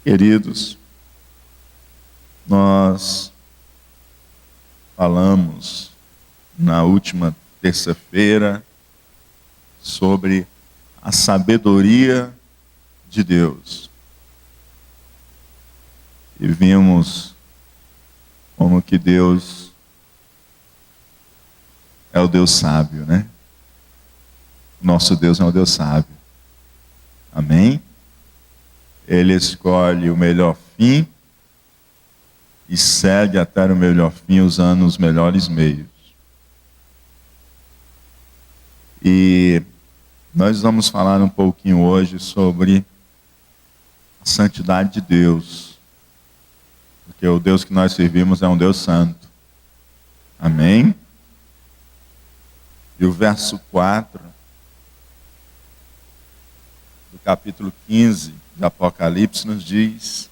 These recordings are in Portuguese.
Queridos, nós falamos na última terça-feira sobre a sabedoria de Deus. E vimos como que Deus é o Deus sábio, né? Nosso Deus é um Deus sábio. Amém? Ele escolhe o melhor fim e segue até o melhor fim usando os melhores meios. E nós vamos falar um pouquinho hoje sobre a santidade de Deus. Porque o Deus que nós servimos é um Deus santo. Amém? E o verso 4 do capítulo 15 de Apocalipse nos diz: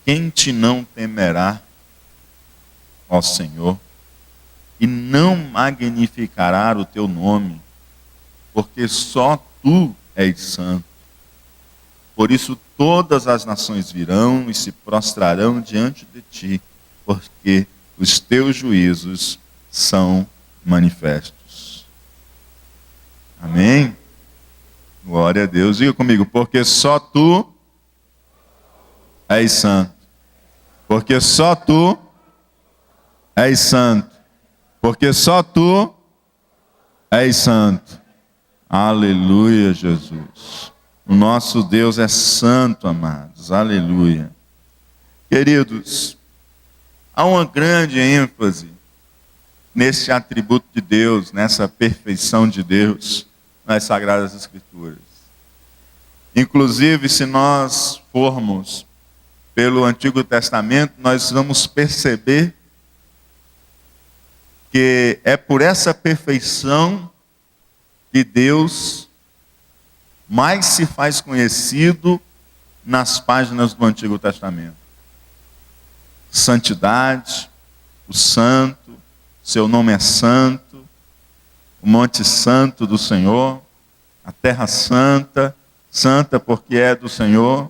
quem te não temerá, ó Senhor, e não magnificará o teu nome, porque só tu és santo. Por isso todas as nações virão e se prostrarão diante de ti, porque os teus juízos são manifestos. Amém? Glória a Deus. Diga comigo: porque só tu és santo. Porque só tu és santo. Porque só tu és santo. Aleluia, Jesus. O nosso Deus é santo, amados. Aleluia. Queridos, há uma grande ênfase nesse atributo de Deus, nessa perfeição de Deus, nas Sagradas Escrituras. Inclusive, se nós formos pelo Antigo Testamento, nós vamos perceber que é por essa perfeição que Deus mais se faz conhecido nas páginas do Antigo Testamento. Santidade, o santo, seu nome é santo, o monte santo do Senhor, a terra santa, santa porque é do Senhor.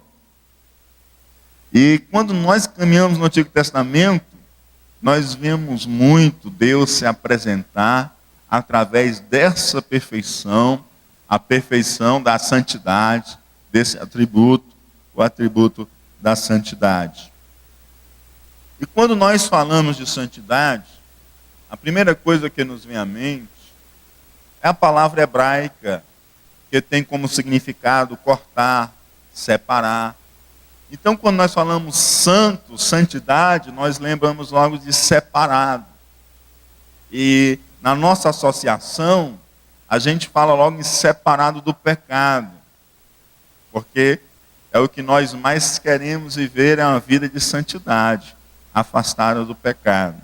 E quando nós caminhamos no Antigo Testamento, nós vemos muito Deus se apresentar através dessa perfeição, a perfeição da santidade, desse atributo, o atributo da santidade. E quando nós falamos de santidade, a primeira coisa que nos vem à mente é a palavra hebraica, que tem como significado cortar, separar. Então, quando nós falamos santo, santidade, nós lembramos logo de separado. E na nossa associação, a gente fala logo em separado do pecado. Porque é o que nós mais queremos viver, é uma vida de santidade, afastada do pecado.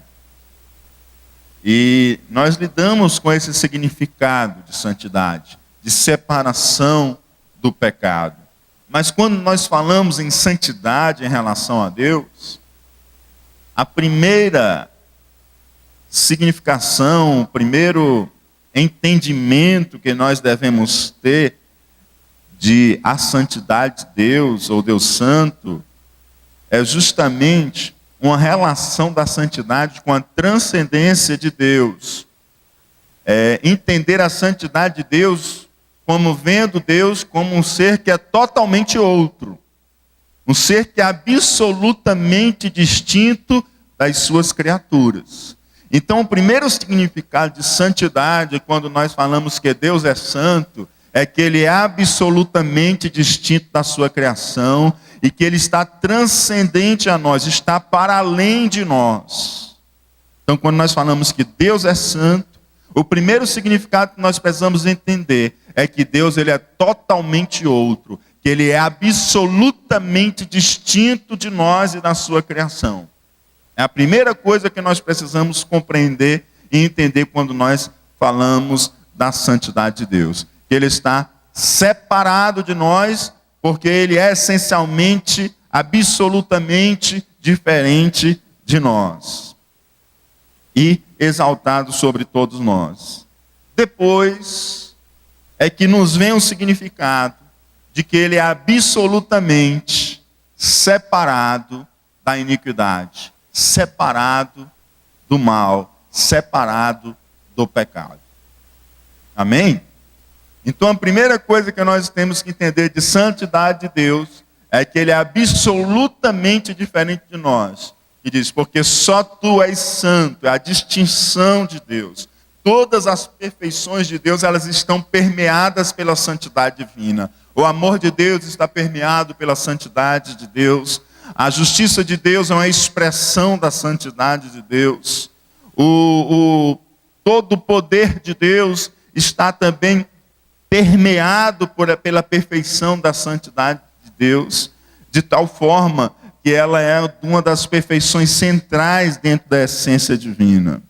E nós lidamos com esse significado de santidade, de separação do pecado. Mas quando nós falamos em santidade em relação a Deus, a primeira significação, o primeiro entendimento que nós devemos ter de a santidade de Deus, ou Deus Santo, é justamente uma relação da santidade com a transcendência de Deus. Entender a santidade de Deus como vendo Deus como um ser que é totalmente outro. Um ser que é absolutamente distinto das suas criaturas. Então, o primeiro significado de santidade, quando nós falamos que Deus é santo, é que Ele é absolutamente distinto da sua criação e que Ele está transcendente a nós, está para além de nós. Então, quando nós falamos que Deus é santo, o primeiro significado que nós precisamos entender é que Deus ele é totalmente outro, que Ele é absolutamente distinto de nós e da sua criação. É a primeira coisa que nós precisamos compreender e entender quando nós falamos da santidade de Deus. Que Ele está separado de nós, porque Ele é essencialmente, absolutamente diferente de nós. E exaltado sobre todos nós. Depois é que nos vem o significado de que Ele é absolutamente separado da iniquidade, separado do mal, separado do pecado. Amém? Então a primeira coisa que nós temos que entender de santidade de Deus é que Ele é absolutamente diferente de nós. E diz, porque só Tu és santo, é a distinção de Deus. Todas as perfeições de Deus, elas estão permeadas pela santidade divina. O amor de Deus está permeado pela santidade de Deus. A justiça de Deus é uma expressão da santidade de Deus. Todo o poder de Deus está também permeado pela perfeição da santidade de Deus, de tal forma que ela é uma das perfeições centrais dentro da essência divina.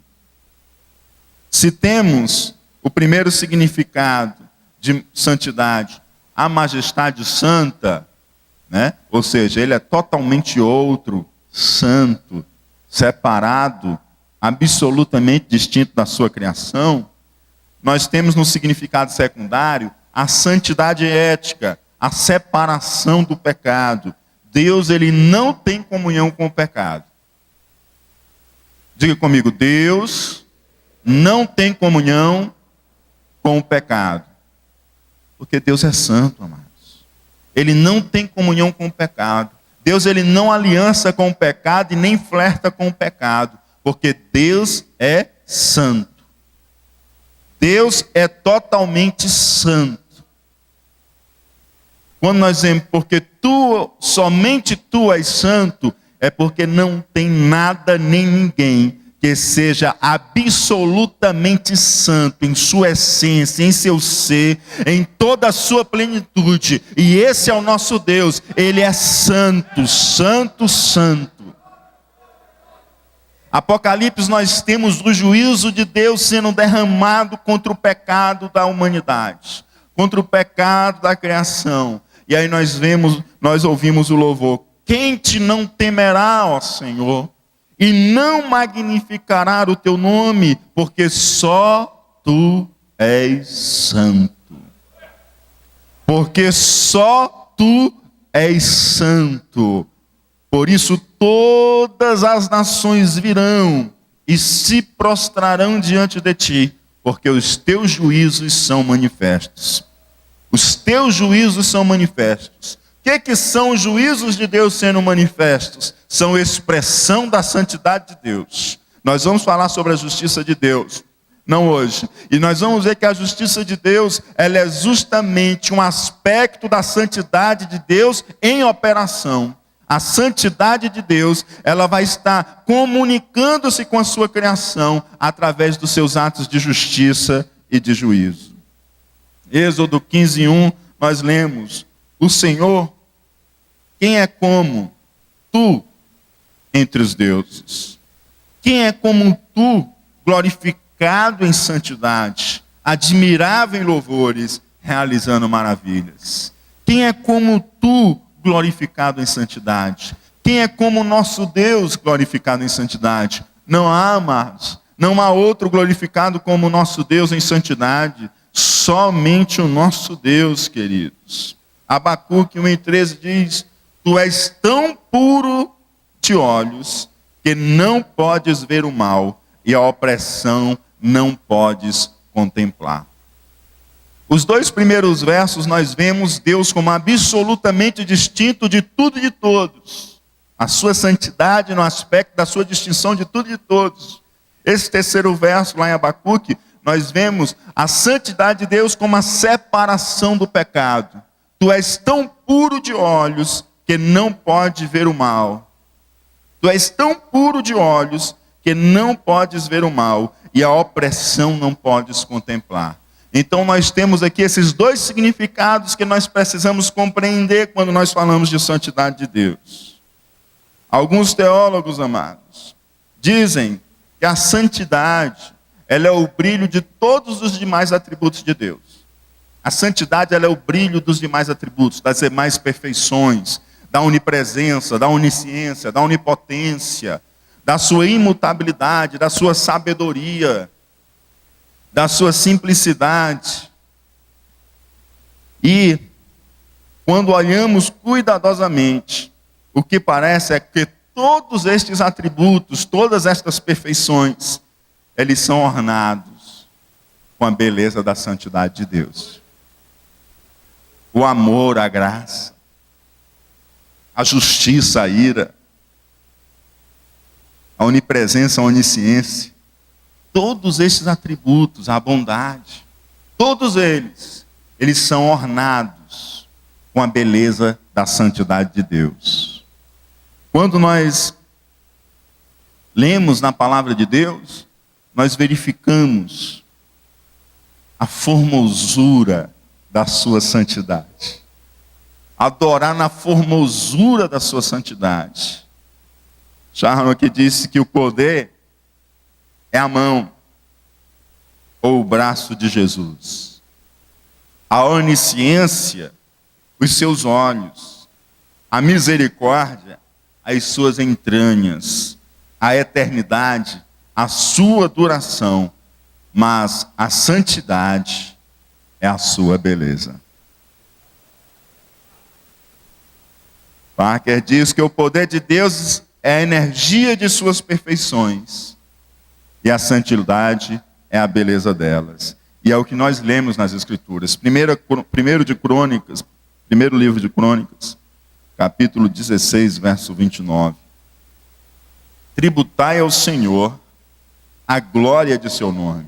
Se temos o primeiro significado de santidade, a majestade santa, né? Ou seja, ele é totalmente outro, santo, separado, absolutamente distinto da sua criação. Nós temos no significado secundário a santidade ética, a separação do pecado. Deus, ele não tem comunhão com o pecado. Diga comigo, Deus não tem comunhão com o pecado. Porque Deus é santo, amados. Ele não tem comunhão com o pecado. Deus, ele não aliança com o pecado e nem flerta com o pecado. Porque Deus é santo. Deus é totalmente santo. Quando nós dizemos, porque somente Tu és santo, é porque não tem nada nem ninguém que seja absolutamente santo em sua essência, em seu ser, em toda a sua plenitude. E esse é o nosso Deus. Ele é santo, santo, santo. Apocalipse, nós temos o juízo de Deus sendo derramado contra o pecado da humanidade, contra o pecado da criação. E aí nós ouvimos o louvor. Quem te não temerá, ó Senhor, e não magnificará o teu nome, porque só Tu és santo. Porque só Tu és santo. Por isso todas as nações virão e se prostrarão diante de Ti, porque os Teus juízos são manifestos. Os Teus juízos são manifestos. O que são os juízos de Deus sendo manifestos? São expressão da santidade de Deus. Nós vamos falar sobre a justiça de Deus, não hoje. E nós vamos ver que a justiça de Deus, ela é justamente um aspecto da santidade de Deus em operação. A santidade de Deus, ela vai estar comunicando-se com a sua criação através dos seus atos de justiça e de juízo. Êxodo 15:1, nós lemos: o Senhor, quem é como Tu entre os deuses? Quem é como Tu, glorificado em santidade, admirável em louvores, realizando maravilhas? Quem é como Tu, glorificado em santidade? Quem é como o nosso Deus glorificado em santidade? Não há, amados, não há outro glorificado como o nosso Deus em santidade. Somente o nosso Deus, queridos. Abacuque 1:13 diz: Tu és tão puro de olhos que não podes ver o mal, e a opressão não podes contemplar. Os dois primeiros versos nós vemos Deus como absolutamente distinto de tudo e de todos. A sua santidade no aspecto da sua distinção de tudo e de todos. Esse terceiro verso lá em Abacuque, nós vemos a santidade de Deus como a separação do pecado. Tu és tão puro de olhos que não pode ver o mal. Tu és tão puro de olhos que não podes ver o mal, e a opressão não podes contemplar. Então nós temos aqui esses dois significados que nós precisamos compreender quando nós falamos de santidade de Deus. Alguns teólogos, amados, dizem que a santidade, ela é o brilho de todos os demais atributos de Deus. A santidade, ela é o brilho dos demais atributos, das demais perfeições, da onipresença, da onisciência, da onipotência, da sua imutabilidade, da sua sabedoria, da sua simplicidade. E, quando olhamos cuidadosamente o que parece é que todos estes atributos, todas estas perfeições, eles são ornados com a beleza da santidade de Deus. O amor, a graça, a justiça, a ira, a onipresença, a onisciência, todos estes atributos, a bondade, todos eles são ornados com a beleza da santidade de Deus. Quando nós lemos na palavra de Deus, nós verificamos a formosura da sua santidade. Adorar na formosura da sua santidade. Charles aqui disse que o poder é a mão ou o braço de Jesus. A onisciência, os seus olhos. A misericórdia, as suas entranhas. A eternidade, a sua duração. Mas a santidade é a sua beleza. Parker diz que o poder de Deus é a energia de suas perfeições. E a santidade é a beleza delas. E é o que nós lemos nas Escrituras. Primeiro livro de Crônicas, capítulo 16, verso 29. Tributai ao Senhor a glória de seu nome.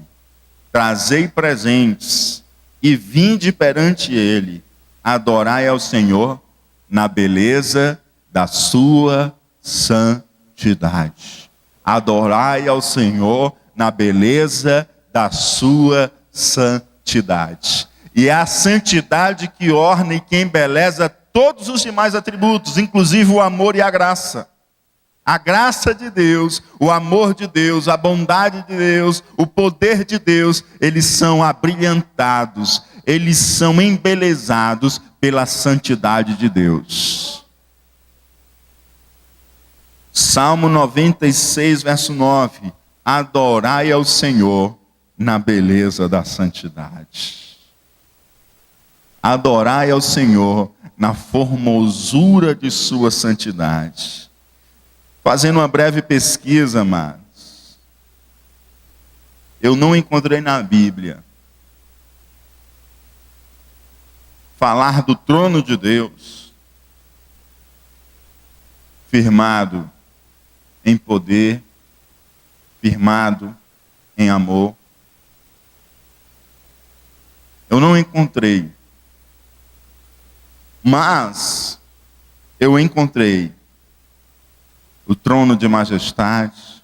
Trazei presentes e vinde perante ele. Adorai ao Senhor na beleza da sua santidade. Adorai ao Senhor na beleza da sua santidade. E é a santidade que orna e que embeleza todos os demais atributos, inclusive o amor e a graça. A graça de Deus, o amor de Deus, a bondade de Deus, o poder de Deus, eles são abrilhantados, eles são embelezados pela santidade de Deus. Salmo 96, verso 9. Adorai ao Senhor na beleza da santidade. Adorai ao Senhor na formosura de sua santidade. Fazendo uma breve pesquisa, amados, eu não encontrei na Bíblia falar do trono de Deus firmado em poder, firmado em amor. Eu não encontrei. Mas eu encontrei o trono de majestade.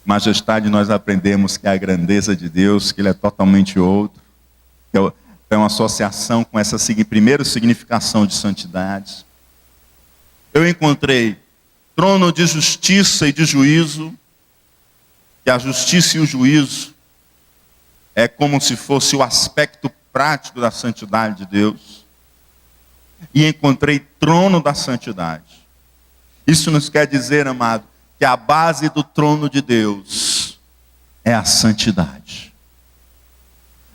Majestade nós aprendemos que é a grandeza de Deus, que Ele é totalmente outro. É uma associação com essa primeira significação de santidade. Eu encontrei trono de justiça e de juízo, que a justiça e o juízo é como se fosse o aspecto prático da santidade de Deus. E encontrei trono da santidade. Isso nos quer dizer, amado, que a base do trono de Deus é a santidade.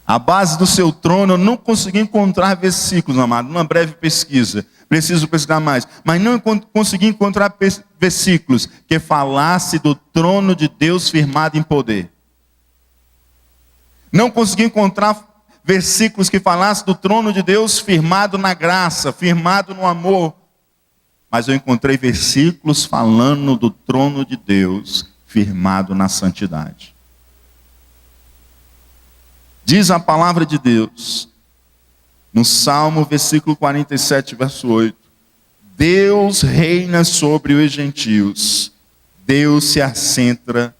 A base do seu trono, eu não consegui encontrar versículos, amado, numa breve pesquisa. Preciso pesquisar mais. Mas não consegui encontrar versículos que falasse do trono de Deus firmado em poder. Não consegui encontrar versículos que falassem do trono de Deus firmado na graça, firmado no amor. Mas eu encontrei versículos falando do trono de Deus firmado na santidade. Diz a palavra de Deus, no Salmo, versículo 47, verso 8. Deus reina sobre os gentios. Deus se assenta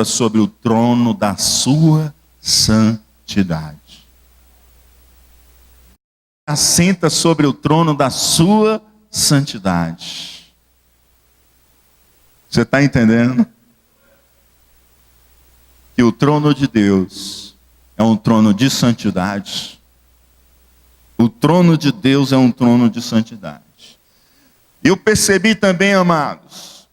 sobre o trono da sua santidade. Assenta sobre o trono da sua santidade. Você está entendendo? Que o trono de Deus é um trono de santidade. O trono de Deus é um trono de santidade. Eu percebi também, amados,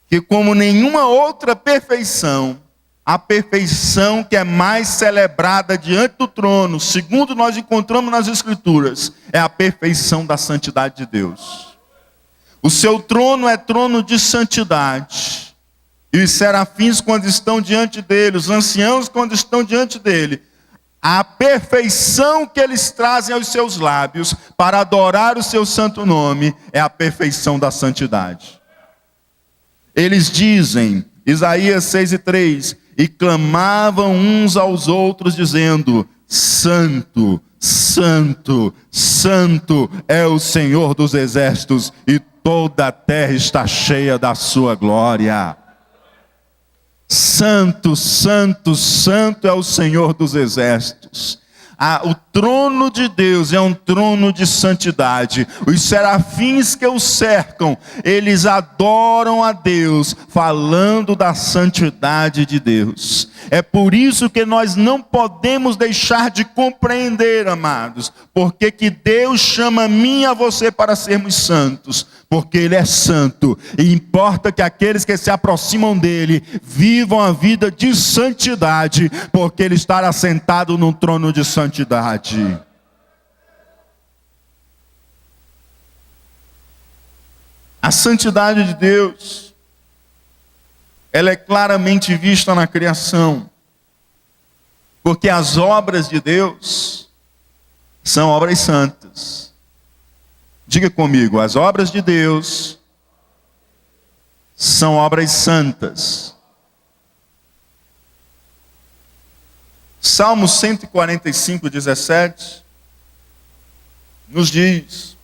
que como nenhuma outra perfeição, a perfeição que é mais celebrada diante do trono, segundo nós encontramos nas Escrituras, é a perfeição da santidade de Deus. O seu trono é trono de santidade. E os serafins, quando estão diante dele, os anciãos, quando estão diante dele, a perfeição que eles trazem aos seus lábios para adorar o seu santo nome é a perfeição da santidade. Eles dizem, Isaías 6:3, e clamavam uns aos outros dizendo: Santo, Santo, Santo é o Senhor dos exércitos, e toda a terra está cheia da sua glória. Santo, Santo, Santo é o Senhor dos exércitos. O trono de Deus é um trono de santidade. Os serafins que o cercam, eles adoram a Deus, falando da santidade de Deus. É por isso que nós não podemos deixar de compreender, amados, porque que Deus chama a mim e a você para sermos santos, porque Ele é santo, e importa que aqueles que se aproximam dEle vivam a vida de santidade, porque Ele está assentado num trono de santidade. A santidade de Deus, ela é claramente vista na criação, porque as obras de Deus são obras santas. Diga comigo, as obras de Deus são obras santas. Salmo 145:17 nos diz: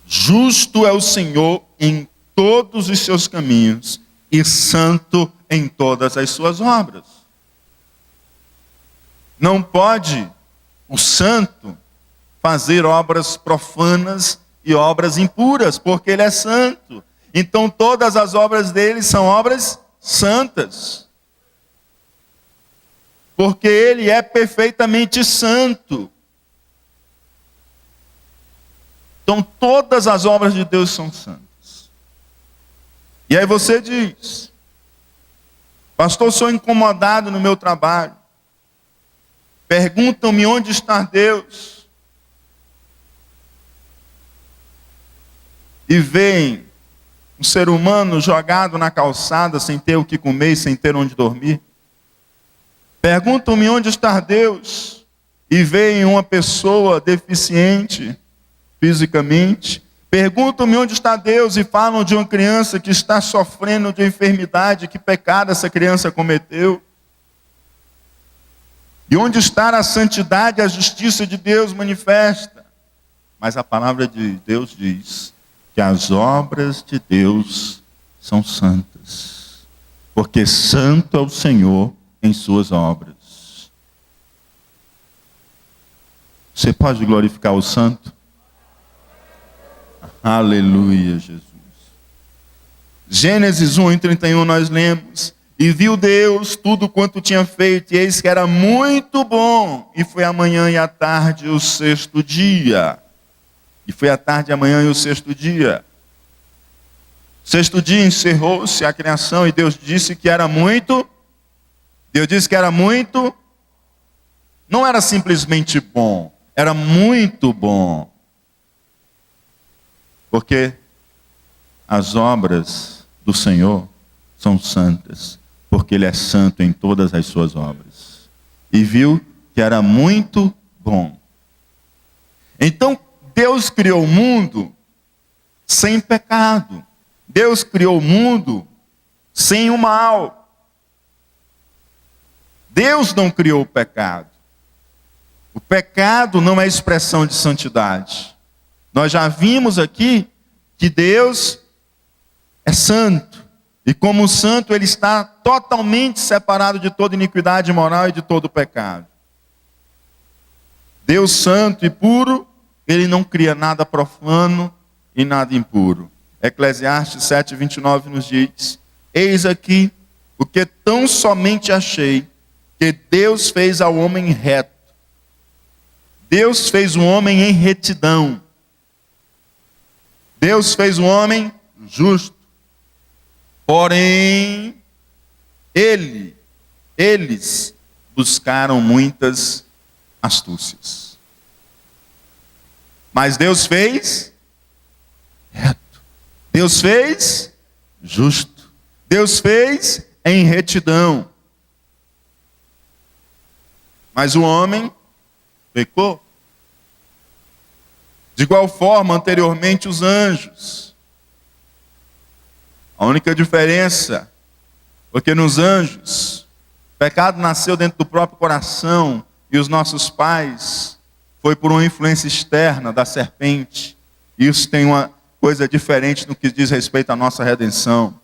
justo é o Senhor em todos os seus caminhos e santo em todas as suas obras. Não pode o santo fazer obras profanas e obras impuras, porque Ele é santo. Então todas as obras dele são obras santas, porque Ele é perfeitamente santo. Então todas as obras de Deus são santas. E aí você diz: pastor, sou incomodado no meu trabalho. Perguntam-me onde está Deus. E veem um ser humano jogado na calçada, sem ter o que comer, sem ter onde dormir. Perguntam-me onde está Deus, e veem uma pessoa deficiente fisicamente. Perguntam-me onde está Deus, e falam de uma criança que está sofrendo de enfermidade, que pecado essa criança cometeu. E onde está a santidade, a justiça de Deus manifesta. Mas a palavra de Deus diz que as obras de Deus são santas, porque santo é o Senhor em suas obras. Você pode glorificar o santo? Aleluia, Jesus. Gênesis 1:31 nós lemos: e viu Deus tudo quanto tinha feito, e eis que era muito bom, e foi a manhã e a tarde o sexto dia. E foi a tarde, a manhã e o sexto dia. Sexto dia encerrou-se a criação, e Deus disse que era muito. Deus disse que era muito. Não era simplesmente bom, era muito bom. Porque as obras do Senhor são santas, porque Ele é santo em todas as suas obras. E viu que era muito bom. Então, Deus criou o mundo sem pecado. Deus criou o mundo sem o mal. Deus não criou o pecado. O pecado não é expressão de santidade. Nós já vimos aqui que Deus é santo. E como santo, Ele está totalmente separado de toda iniquidade moral e de todo pecado. Deus santo e puro, Ele não cria nada profano e nada impuro. Eclesiastes 7:29 nos diz: eis aqui o que tão somente achei, que Deus fez ao homem reto. Deus fez o homem em retidão. Deus fez o homem justo. Porém, Ele Eles buscaram muitas astúcias. Mas Deus fez reto. Deus fez justo. Deus fez em retidão. Mas o homem pecou. De igual forma, anteriormente, os anjos. A única diferença, porque nos anjos, o pecado nasceu dentro do próprio coração, e os nossos pais foi por uma influência externa da serpente. Isso tem uma coisa diferente no que diz respeito à nossa redenção.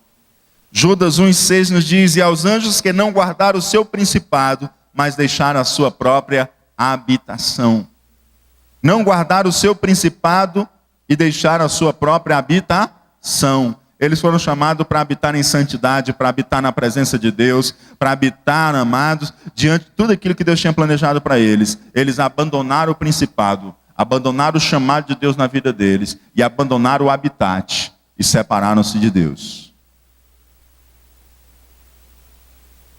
Judas 1,6 nos diz: e aos anjos que não guardaram o seu principado, mas deixaram a sua própria habitação. Não guardaram o seu principado e deixaram a sua própria habitação. Eles foram chamados para habitar em santidade, para habitar na presença de Deus, para habitar, amados, diante de tudo aquilo que Deus tinha planejado para eles. Eles abandonaram o principado, abandonaram o chamado de Deus na vida deles e abandonaram o habitat e separaram-se de Deus.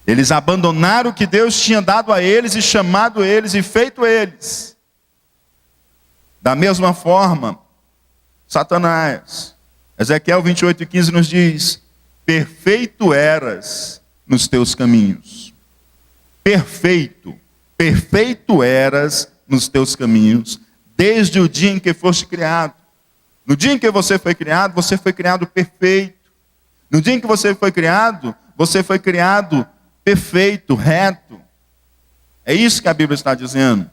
Eles abandonaram o que Deus tinha dado a eles e chamado eles e feito eles. Da mesma forma, Satanás, Ezequiel 28,15 nos diz: perfeito eras nos teus caminhos. Perfeito, perfeito eras nos teus caminhos, desde o dia em que foste criado. No dia em que você foi criado perfeito. No dia em que você foi criado perfeito, reto. É isso que a Bíblia está dizendo.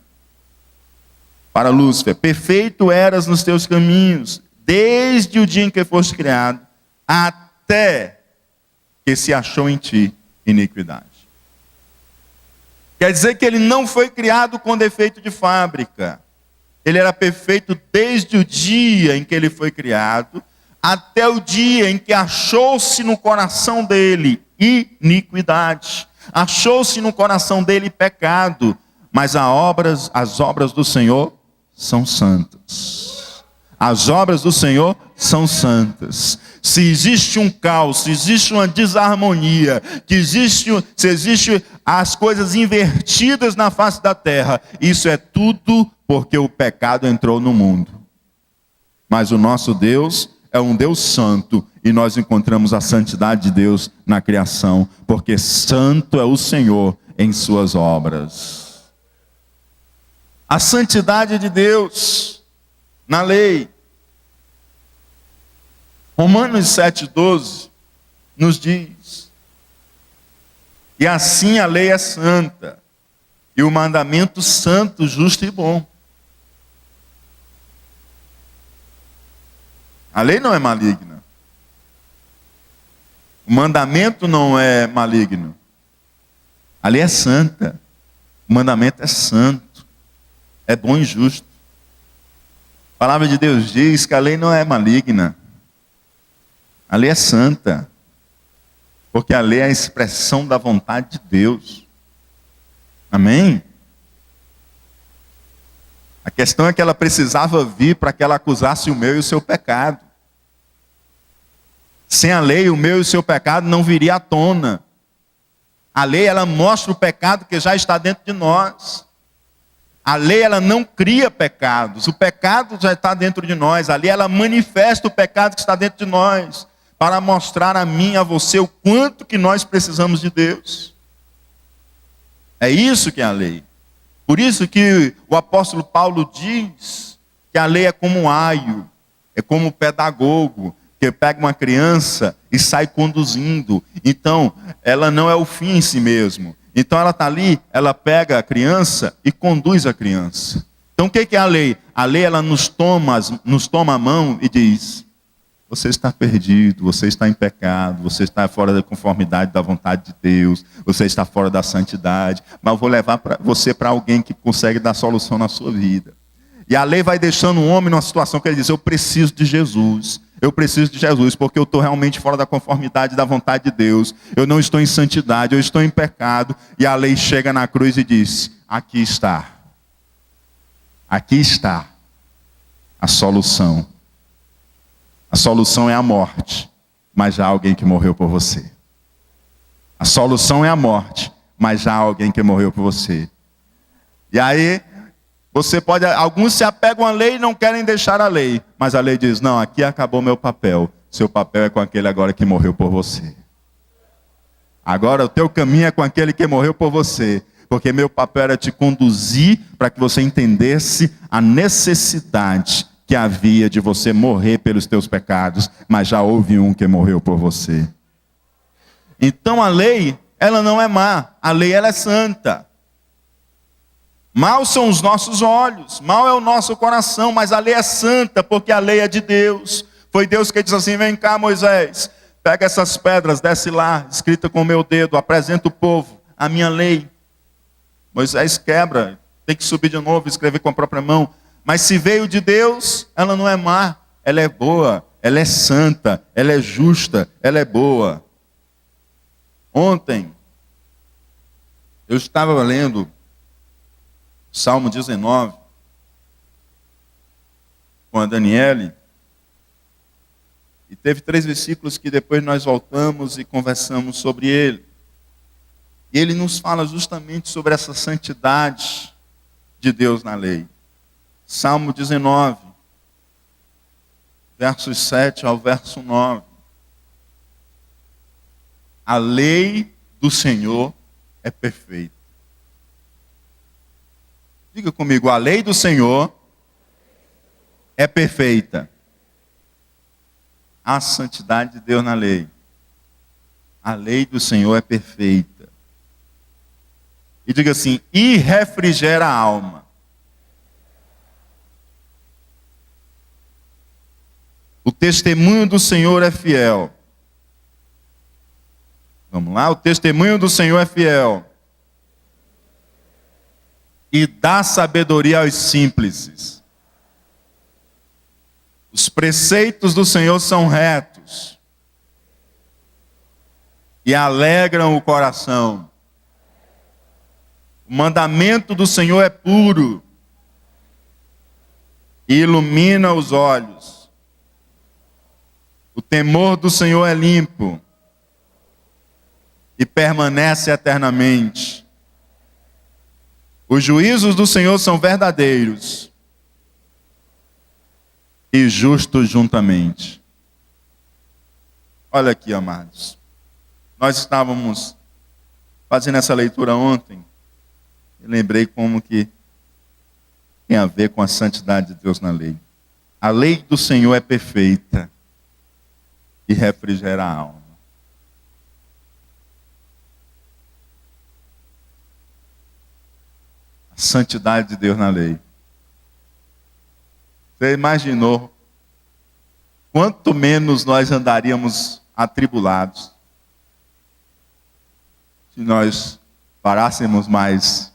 Para Lúcifer: perfeito eras nos teus caminhos, desde o dia em que foste criado, até que se achou em ti iniquidade. Quer dizer que ele não foi criado com defeito de fábrica. Ele era perfeito desde o dia em que ele foi criado, até o dia em que achou-se no coração dele iniquidade. Achou-se no coração dele pecado. Mas as obras do Senhor são santas. As obras do Senhor são santas. Se existe um caos, se existe uma desarmonia, se existe as coisas invertidas na face da terra, isso é tudo porque o pecado entrou no mundo. Mas o nosso Deus é um Deus santo, e nós encontramos a santidade de Deus na criação, porque santo é o Senhor em suas obras. A santidade de Deus na lei. Romanos 7,12 nos diz: e assim a lei é santa, e o mandamento santo, justo e bom. A lei não é maligna. O mandamento não é maligno. A lei é santa. O mandamento é santo. É bom e justo. A palavra de Deus diz que a lei não é maligna. A lei é santa. Porque a lei é a expressão da vontade de Deus. Amém? A questão é que ela precisava vir para que ela acusasse o meu e o seu pecado. Sem a lei, o meu e o seu pecado não viria à tona. A lei, ela mostra o pecado que já está dentro de nós. A lei, ela não cria pecados. O pecado já está dentro de nós. A lei, ela manifesta o pecado que está dentro de nós, para mostrar a mim e a você o quanto que nós precisamos de Deus. É isso que é a lei. Por isso que o apóstolo Paulo diz que a lei é como um aio, é como um pedagogo, que pega uma criança e sai conduzindo. Então, ela não é o fim em si mesmo. Então ela está ali, ela pega a criança e conduz a criança. Então o que é a lei? A lei, ela nos toma a mão e diz: você está perdido, você está em pecado, você está fora da conformidade da vontade de Deus, você está fora da santidade, mas eu vou levar você para alguém que consegue dar solução na sua vida. E a lei vai deixando o homem numa situação que ele diz: eu preciso de Jesus. Eu preciso de Jesus, porque eu estou realmente fora da conformidade da vontade de Deus. Eu não estou em santidade, eu estou em pecado. E a lei chega na cruz e diz: aqui está. Aqui está a solução. A solução é a morte, mas já há alguém que morreu por você. A solução é a morte, mas já há alguém que morreu por você. E aí, alguns se apegam à lei e não querem deixar a lei, mas a lei diz, não, aqui acabou meu papel. Seu papel é com aquele agora que morreu por você. Agora o teu caminho é com aquele que morreu por você. Porque meu papel era te conduzir para que você entendesse a necessidade que havia de você morrer pelos teus pecados, mas já houve um que morreu por você. Então a lei, ela não é má, a lei ela é santa. Maus são os nossos olhos, mau é o nosso coração, mas a lei é santa, porque a lei é de Deus. Foi Deus que disse assim, vem cá Moisés, pega essas pedras, desce lá, escrita com o meu dedo, apresenta o povo, a minha lei. Moisés quebra, tem que subir de novo, escrever com a própria mão. Mas se veio de Deus, ela não é má, ela é boa, ela é santa, ela é justa, ela é boa. Ontem, eu estava lendo Salmo 19, com a Daniele, e teve 3 versículos que depois nós voltamos e conversamos sobre ele. E ele nos fala justamente sobre essa santidade de Deus na lei. Salmo 19, versos 7 ao verso 9. A lei do Senhor é perfeita. Diga comigo, a lei do Senhor é perfeita. A santidade de Deus na lei. A lei do Senhor é perfeita. E diga assim, e refrigera a alma. O testemunho do Senhor é fiel. Vamos lá, o testemunho do Senhor é fiel. E dá sabedoria aos simples. Os preceitos do Senhor são retos. E alegram o coração. O mandamento do Senhor é puro. E ilumina os olhos. O temor do Senhor é limpo. E permanece eternamente. Os juízos do Senhor são verdadeiros e justos juntamente. Olha aqui, amados. Nós estávamos fazendo essa leitura ontem. E lembrei como que tem a ver com a santidade de Deus na lei. A lei do Senhor é perfeita e refrigera a alma. Santidade de Deus na lei. Você imaginou quanto menos nós andaríamos atribulados se nós parássemos mais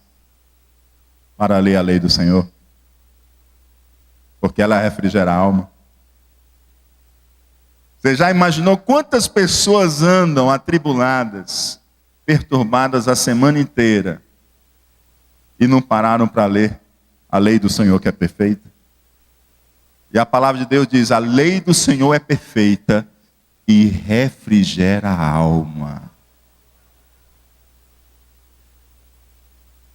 para ler a lei do Senhor? Porque ela refrigera a alma. Você já imaginou quantas pessoas andam atribuladas, perturbadas a semana inteira e não pararam para ler a lei do Senhor que é perfeita? E a palavra de Deus diz, a lei do Senhor é perfeita e refrigera a alma.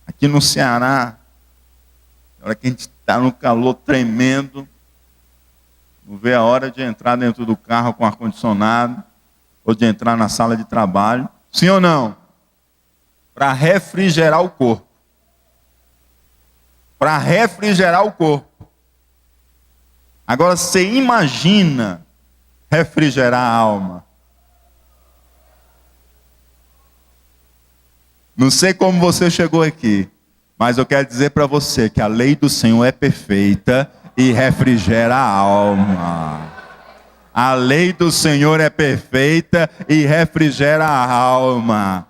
Aqui no Ceará, na hora que a gente está no calor tremendo, não vê a hora de entrar dentro do carro com ar-condicionado, ou de entrar na sala de trabalho, sim ou não? Para refrigerar o corpo. Para refrigerar o corpo. Agora você imagina refrigerar a alma. Não sei como você chegou aqui, mas eu quero dizer para você que a lei do Senhor é perfeita e refrigera a alma. A lei do Senhor é perfeita e refrigera a alma.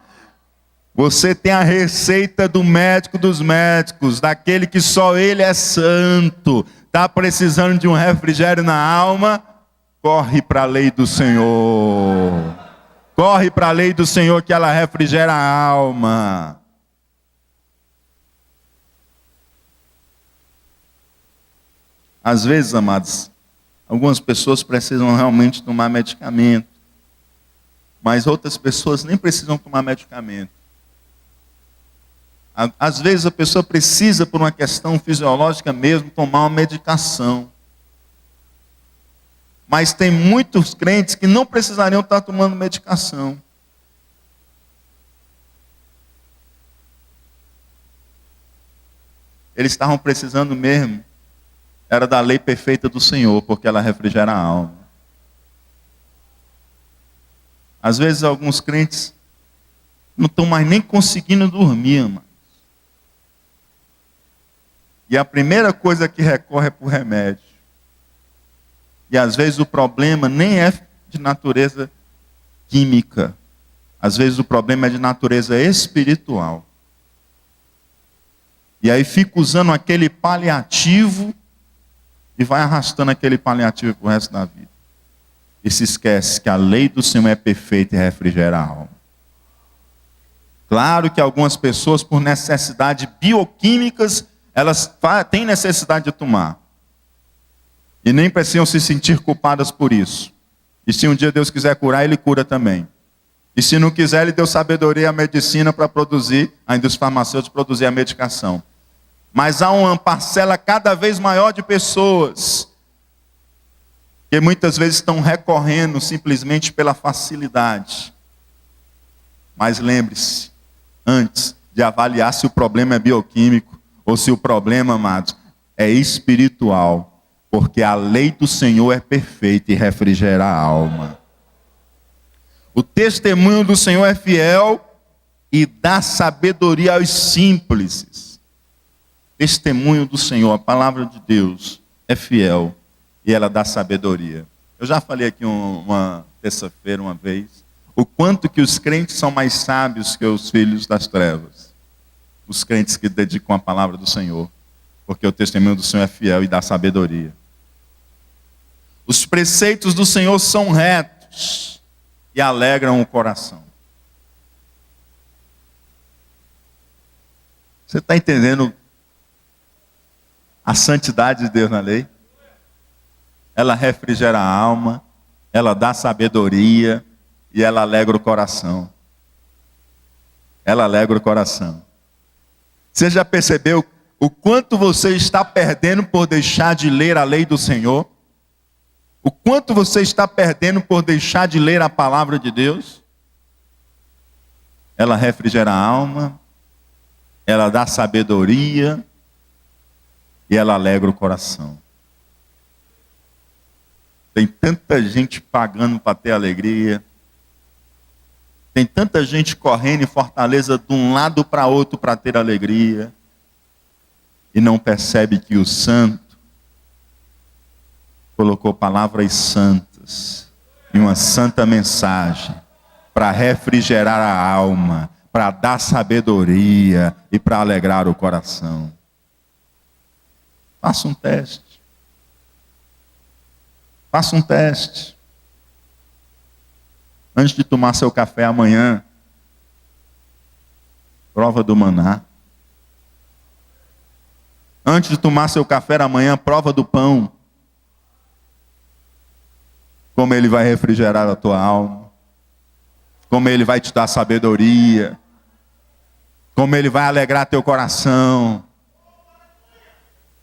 Você tem a receita do médico dos médicos, daquele que só ele é santo. Está precisando de um refrigério na alma? Corre para a lei do Senhor. Corre para a lei do Senhor que ela refrigera a alma. Às vezes, amados, algumas pessoas precisam realmente tomar medicamento. Mas outras pessoas nem precisam tomar medicamento. Às vezes a pessoa precisa, por uma questão fisiológica mesmo, tomar uma medicação. Mas tem muitos crentes que não precisariam estar tomando medicação. Eles estavam precisando mesmo, era da lei perfeita do Senhor, porque ela refrigera a alma. Às vezes alguns crentes não estão mais nem conseguindo dormir, mano. E a primeira coisa que recorre é para o remédio. E às vezes o problema nem é de natureza química. Às vezes o problema é de natureza espiritual. E aí fica usando aquele paliativo e vai arrastando aquele paliativo para o resto da vida. E se esquece que a lei do Senhor é perfeita e refrigera a alma. Claro que algumas pessoas, por necessidades bioquímicas, elas têm necessidade de tomar. E nem precisam se sentir culpadas por isso. E se um dia Deus quiser curar, Ele cura também. E se não quiser, Ele deu sabedoria à medicina para produzir, ainda os farmacêuticos produzir a medicação. Mas há uma parcela cada vez maior de pessoas que muitas vezes estão recorrendo simplesmente pela facilidade. Mas lembre-se, antes de avaliar se o problema é bioquímico ou se o problema, amados, é espiritual. Porque a lei do Senhor é perfeita e refrigera a alma. O testemunho do Senhor é fiel e dá sabedoria aos simples. Testemunho do Senhor, a palavra de Deus, é fiel e ela dá sabedoria. Eu já falei aqui uma terça-feira, uma vez, o quanto que os crentes são mais sábios que os filhos das trevas. Os crentes que dedicam a palavra do Senhor. Porque o testemunho do Senhor é fiel e dá sabedoria. Os preceitos do Senhor são retos e alegram o coração. Você está entendendo a santidade de Deus na lei? Ela refrigera a alma, ela dá sabedoria e ela alegra o coração. Ela alegra o coração. Você já percebeu o quanto você está perdendo por deixar de ler a lei do Senhor? O quanto você está perdendo por deixar de ler a palavra de Deus? Ela refrigera a alma, ela dá sabedoria e ela alegra o coração. Tem tanta gente pagando para ter alegria. Tem tanta gente correndo em Fortaleza de um lado para outro para ter alegria. E não percebe que o santo colocou palavras santas e uma santa mensagem para refrigerar a alma, para dar sabedoria e para alegrar o coração. Faça um teste. Faça um teste. Antes de tomar seu café amanhã, prova do maná. Antes de tomar seu café da manhã, prova do pão. Como ele vai refrigerar a tua alma. Como ele vai te dar sabedoria. Como ele vai alegrar teu coração.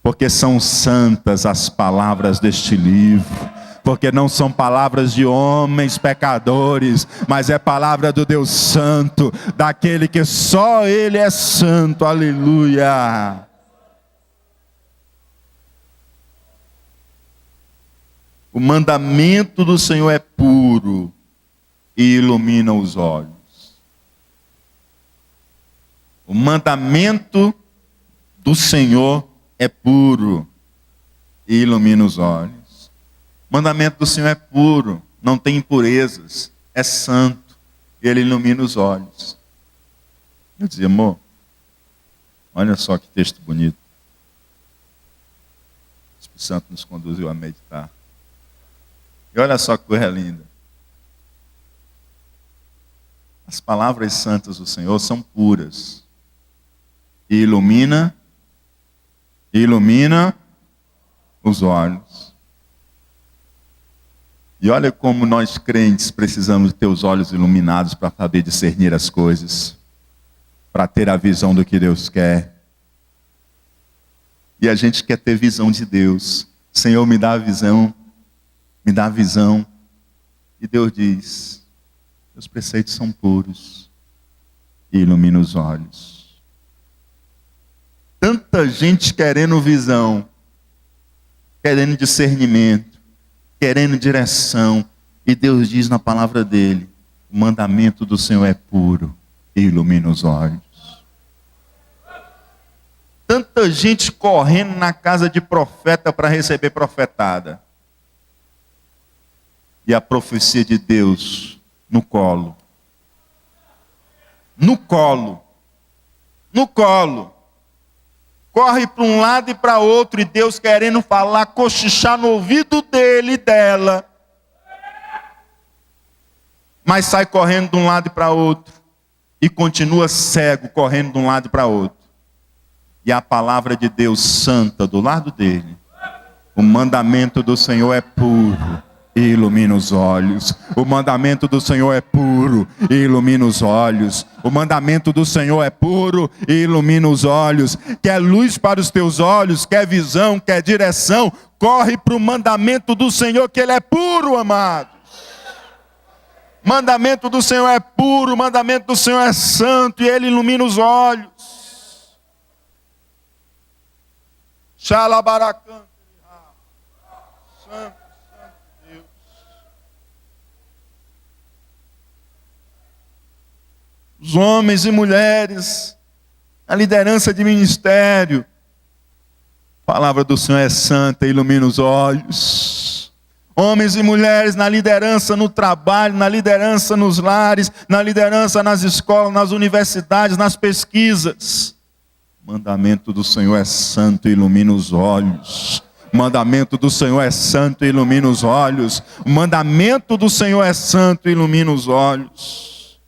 Porque são santas as palavras deste livro. Porque não são palavras de homens pecadores, mas é palavra do Deus Santo, daquele que só Ele é santo, aleluia. O mandamento do Senhor é puro e ilumina os olhos. O mandamento do Senhor é puro e ilumina os olhos. O mandamento do Senhor é puro, não tem impurezas, é santo, e ele ilumina os olhos. Eu dizia, amor, olha só que texto bonito. O Espírito Santo nos conduziu a meditar. E olha só que coisa linda. As palavras santas do Senhor são puras. E ilumina os olhos. E olha como nós crentes precisamos ter os olhos iluminados para saber discernir as coisas. para ter a visão do que Deus quer. E a gente quer ter visão de Deus. Senhor, me dá a visão, me dá a visão. E Deus diz: meus preceitos são puros e ilumina os olhos. Tanta gente querendo visão, querendo discernimento, querendo direção. E Deus diz na palavra dele: o mandamento do Senhor é puro e ilumina os olhos. Tanta gente correndo na casa de profeta para receber profetada. E a profecia de Deus no colo. No colo. No colo. Corre para um lado e para outro, e Deus querendo falar, cochichar no ouvido dele e dela. Mas sai correndo de um lado e para outro. E continua cego, correndo de um lado para outro. E a palavra de Deus santa do lado dele. O mandamento do Senhor é puro e ilumina os olhos. O mandamento do Senhor é puro e ilumina os olhos. O mandamento do Senhor é puro e ilumina os olhos. Quer luz para os teus olhos, quer visão, quer direção, corre para o mandamento do Senhor, que ele é puro, amados. Mandamento do Senhor é puro, mandamento do Senhor é santo e ele ilumina os olhos. Xalabaracante. Santo, santo Deus. Os homens e mulheres, a liderança de ministério, a palavra do Senhor é santa e ilumina os olhos. Homens e mulheres na liderança no trabalho, na liderança nos lares, na liderança nas escolas, nas universidades, nas pesquisas. O mandamento do Senhor é santo e ilumina os olhos. O mandamento do Senhor é santo e ilumina os olhos. O mandamento do Senhor é santo e ilumina os olhos.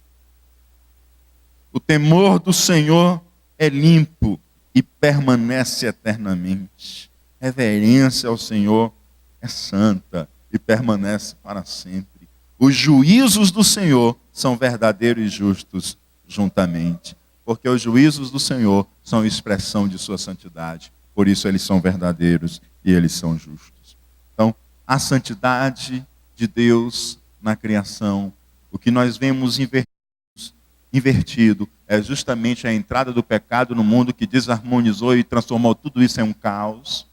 O temor do Senhor é limpo e permanece eternamente. Reverência ao Senhor é santa e permanece para sempre. Os juízos do Senhor são verdadeiros e justos juntamente. Porque os juízos do Senhor são expressão de sua santidade. Por isso eles são verdadeiros e eles são justos. Então, a santidade de Deus na criação, o que nós vemos invertido, é justamente a entrada do pecado no mundo que desarmonizou e transformou tudo isso em um caos.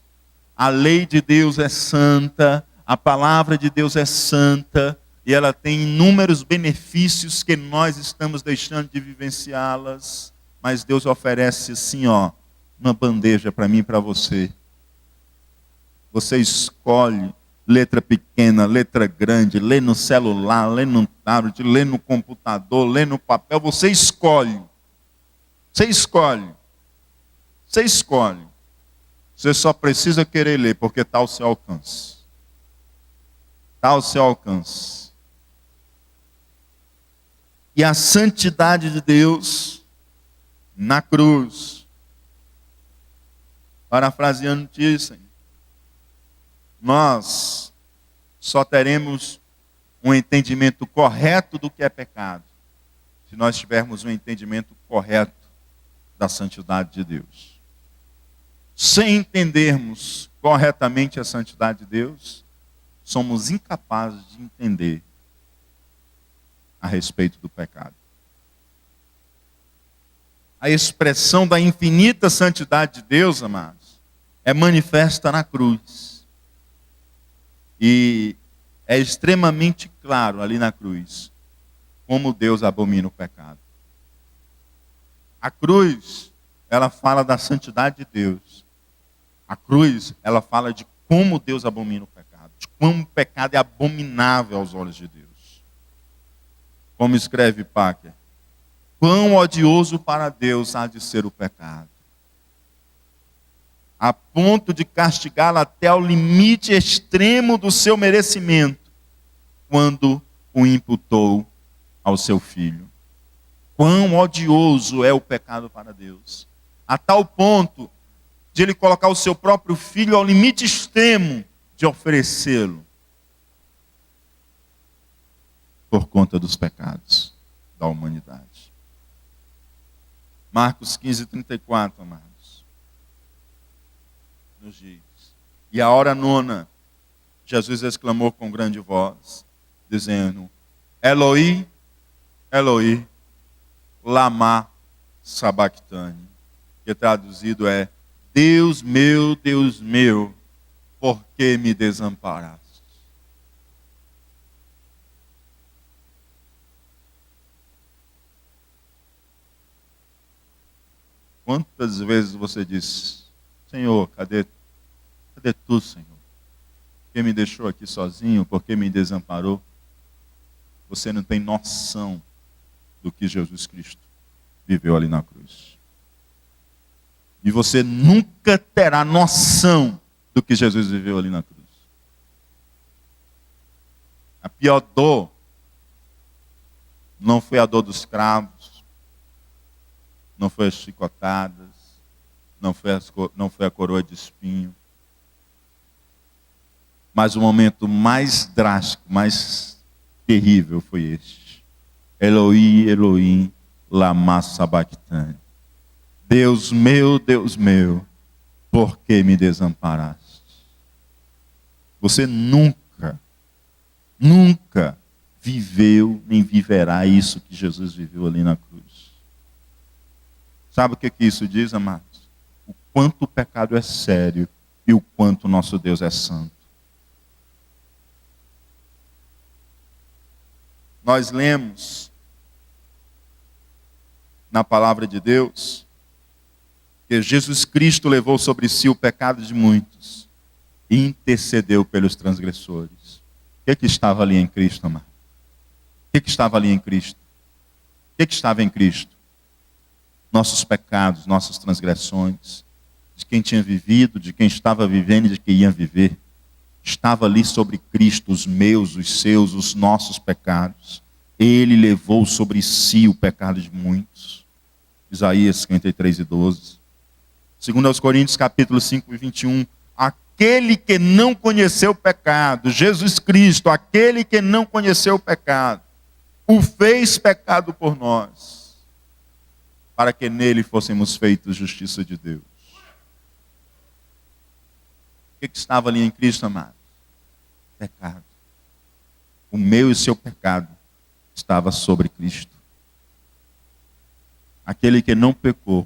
A lei de Deus é santa, a palavra de Deus é santa, e ela tem inúmeros benefícios que nós estamos deixando de vivenciá-las. Mas Deus oferece assim, uma bandeja para mim e para você. Você escolhe letra pequena, letra grande, lê no celular, lê no tablet, lê no computador, lê no papel. Você escolhe. Você escolhe. Você escolhe. Você só precisa querer ler, porque está ao seu alcance. Está ao seu alcance. E a santidade de Deus na cruz, parafraseando Thyssen, nós só teremos um entendimento correto do que é pecado, se nós tivermos um entendimento correto da santidade de Deus. Sem entendermos corretamente a santidade de Deus, somos incapazes de entender a respeito do pecado. A expressão da infinita santidade de Deus, amados, é manifesta na cruz. E é extremamente claro ali na cruz como Deus abomina o pecado. A cruz, ela fala da santidade de Deus. A cruz, ela fala de como Deus abomina o pecado, de como o pecado é abominável aos olhos de Deus. Como escreve Packer, quão odioso para Deus há de ser o pecado, a ponto de castigá-lo até ao limite extremo do seu merecimento, quando o imputou ao seu filho. Quão odioso é o pecado para Deus, a tal ponto de ele colocar o seu próprio filho ao limite extremo de oferecê-lo por conta dos pecados da humanidade. Marcos 15:34, amados. Nos diz: e à hora nona, Jesus exclamou com grande voz, dizendo: Eloi, Eloi, lama sabachthani. Que traduzido é: Deus meu, por que me desamparaste? Quantas vezes você disse: Senhor, cadê tu, Senhor? Por que me deixou aqui sozinho? Por que me desamparou? Você não tem noção do que Jesus Cristo viveu ali na cruz. E você nunca terá noção do que Jesus viveu ali na cruz. A pior dor não foi a dor dos cravos, não foi as chicotadas, não foi a coroa de espinho. Mas o momento mais drástico, mais terrível foi este: Eloi, Eloi, lama sabachthani. Deus meu, por que me desamparaste? Você nunca viveu nem viverá isso que Jesus viveu ali na cruz. Sabe o que isso diz, amados? O quanto o pecado é sério e o quanto o nosso Deus é santo. Nós lemos na palavra de Deus que Jesus Cristo levou sobre si o pecado de muitos e intercedeu pelos transgressores. O que estava ali em Cristo, amado? O que estava ali em Cristo? O que estava em Cristo? Nossos pecados, nossas transgressões, de quem tinha vivido, de quem estava vivendo e de quem ia viver. Estava ali sobre Cristo os meus, os seus, os nossos pecados. Ele levou sobre si o pecado de muitos. Isaías 53:12. Segundo aos Coríntios, capítulo 5:21. Aquele que não conheceu o pecado, Jesus Cristo, aquele que não conheceu o pecado, o fez pecado por nós, para que nele fôssemos feitos justiça de Deus. O que estava ali em Cristo, amado? Pecado. O meu e o seu pecado estava sobre Cristo. Aquele que não pecou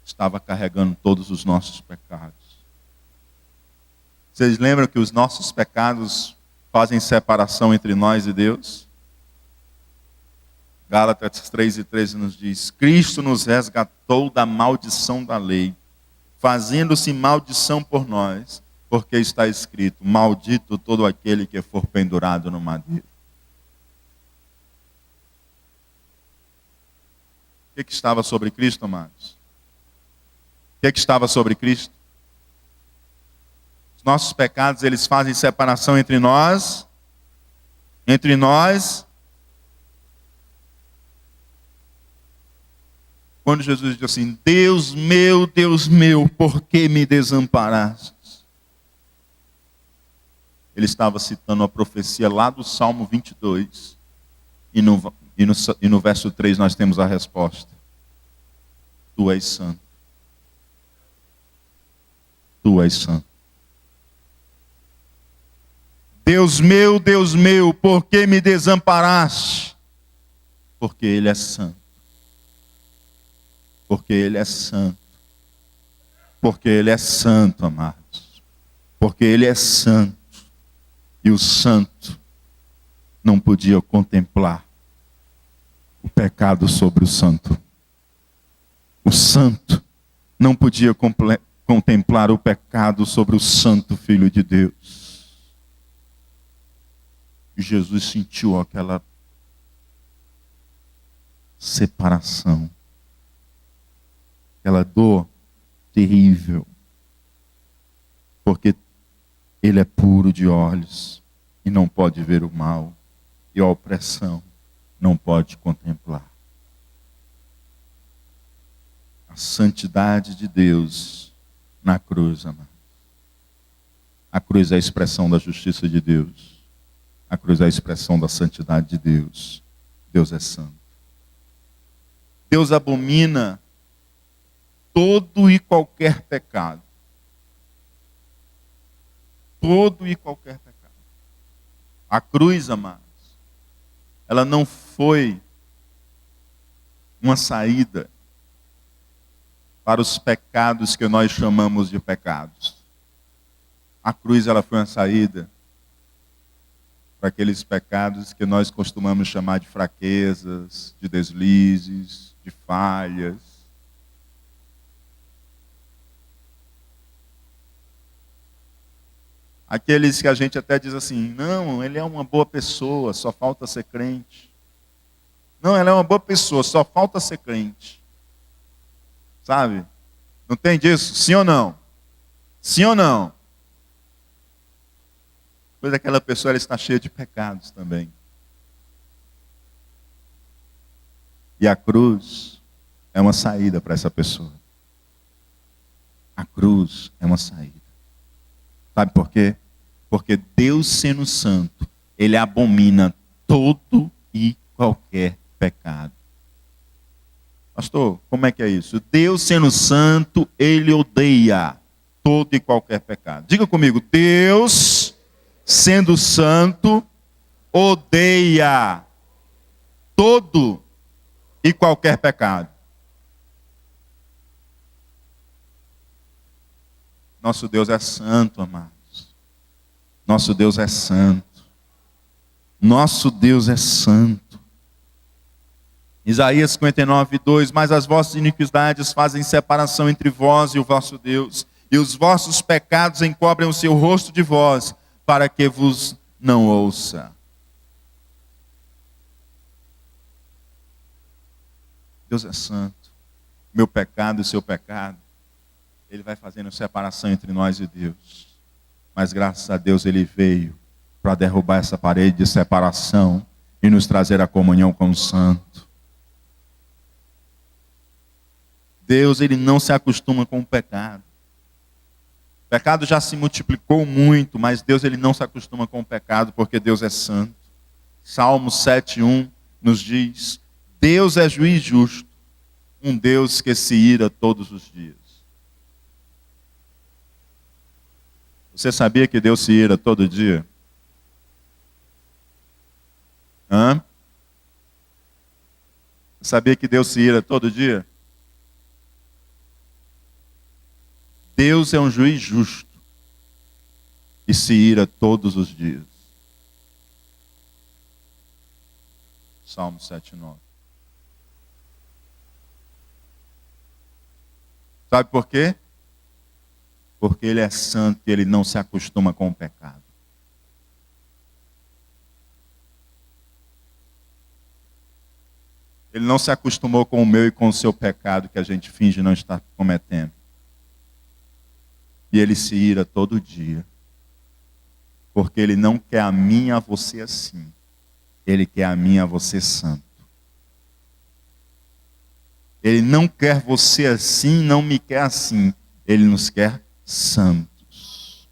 estava carregando todos os nossos pecados. Vocês lembram que os nossos pecados fazem separação entre nós e Deus? Gálatas 3:13 nos diz: Cristo nos resgatou da maldição da lei, fazendo-se maldição por nós, porque está escrito: maldito todo aquele que for pendurado no madeiro. O que estava sobre Cristo, amados? O que estava sobre Cristo? Os nossos pecados, eles fazem separação entre nós. Quando Jesus diz assim: Deus meu, por que me desamparaste? Ele estava citando a profecia lá do Salmo 22. E no verso 3 nós temos a resposta: Tu és santo. Tu és santo. Deus meu, por que me desamparaste? Porque Ele é santo. Porque Ele é santo. Porque Ele é santo, amados. Porque Ele é santo. E o santo não podia contemplar o pecado sobre o santo. O santo não podia contemplar o pecado sobre o santo Filho de Deus. E Jesus sentiu aquela separação, aquela dor terrível, porque Ele é puro de olhos e não pode ver o mal, e a opressão não pode contemplar. A santidade de Deus na cruz, amado. A cruz é a expressão da justiça de Deus. A cruz é a expressão da santidade de Deus. Deus é santo. Deus abomina todo e qualquer pecado. Todo e qualquer pecado. A cruz, amados, ela não foi uma saída para os pecados que nós chamamos de pecados. A cruz, ela foi uma saída para aqueles pecados que nós costumamos chamar de fraquezas, de deslizes, de falhas. Aqueles que a gente até diz assim, não, ele é uma boa pessoa, só falta ser crente. Não, ela é uma boa pessoa, só falta ser crente. Sabe? Não tem disso? Sim ou não? Sim ou não? Pois aquela pessoa ela está cheia de pecados também. E a cruz é uma saída para essa pessoa. A cruz é uma saída. Sabe por quê? Porque Deus, sendo santo, Ele abomina todo e qualquer pecado. Pastor, como é que é isso? Deus, sendo santo, Ele odeia todo e qualquer pecado. Diga comigo, Deus, sendo santo, odeia todo e qualquer pecado. Nosso Deus é santo, amados. Nosso Deus é santo. Nosso Deus é santo. Isaías 59:2, mas as vossas iniquidades fazem separação entre vós e o vosso Deus, e os vossos pecados encobrem o seu rosto de vós, para que vos não ouça. Deus é santo. Meu pecado e o seu pecado, Ele vai fazendo separação entre nós e Deus. Mas graças a Deus Ele veio para derrubar essa parede de separação e nos trazer a comunhão com o Santo. Deus, Ele não se acostuma com o pecado. O pecado já se multiplicou muito, mas Deus, Ele não se acostuma com o pecado, porque Deus é santo. Salmo 7:1 nos diz, Deus é juiz justo, um Deus que se ira todos os dias. Você sabia que Deus se ira todo dia? Hã? Você sabia que Deus se ira todo dia? Deus é um juiz justo e se ira todos os dias. Salmo 7:9. Sabe por quê? Porque Ele é santo e Ele não se acostuma com o pecado. Ele não se acostumou com o meu e com o seu pecado que a gente finge não estar cometendo. E Ele se ira todo dia. Porque Ele não quer a mim e a você assim. Ele quer a mim e a você santo. Ele não quer você assim, não me quer assim. Ele nos quer santos.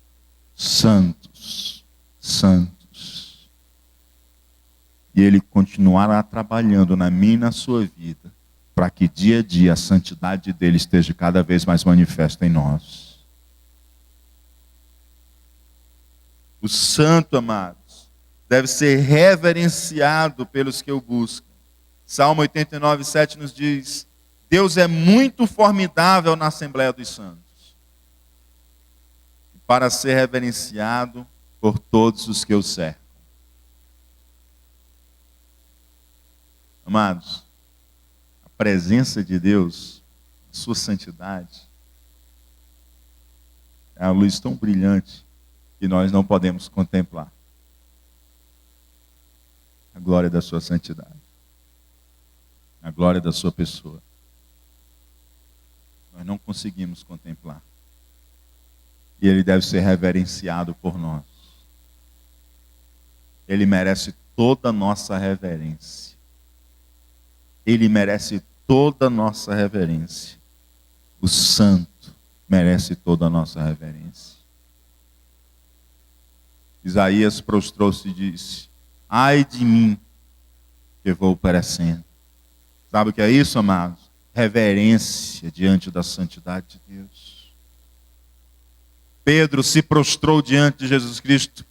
Santos. Santos. E Ele continuará trabalhando na minha e na sua vida, para que dia a dia a santidade dEle esteja cada vez mais manifesta em nós. O santo, amados, deve ser reverenciado pelos que o buscam. Salmo 89:7 nos diz, Deus é muito formidável na Assembleia dos Santos, para ser reverenciado por todos os que o cercam. Amados, a presença de Deus, a sua santidade, é uma luz tão brilhante que nós não podemos contemplar a glória da sua santidade, a glória da sua pessoa. Nós não conseguimos contemplar. E Ele deve ser reverenciado por nós. Ele merece toda a nossa reverência. Ele merece toda a nossa reverência. O santo merece toda a nossa reverência. Isaías prostrou-se e disse, ai de mim, que vou perecendo. Sabe o que é isso, amados? reverência diante da santidade de Deus. Pedro se prostrou diante de Jesus Cristo.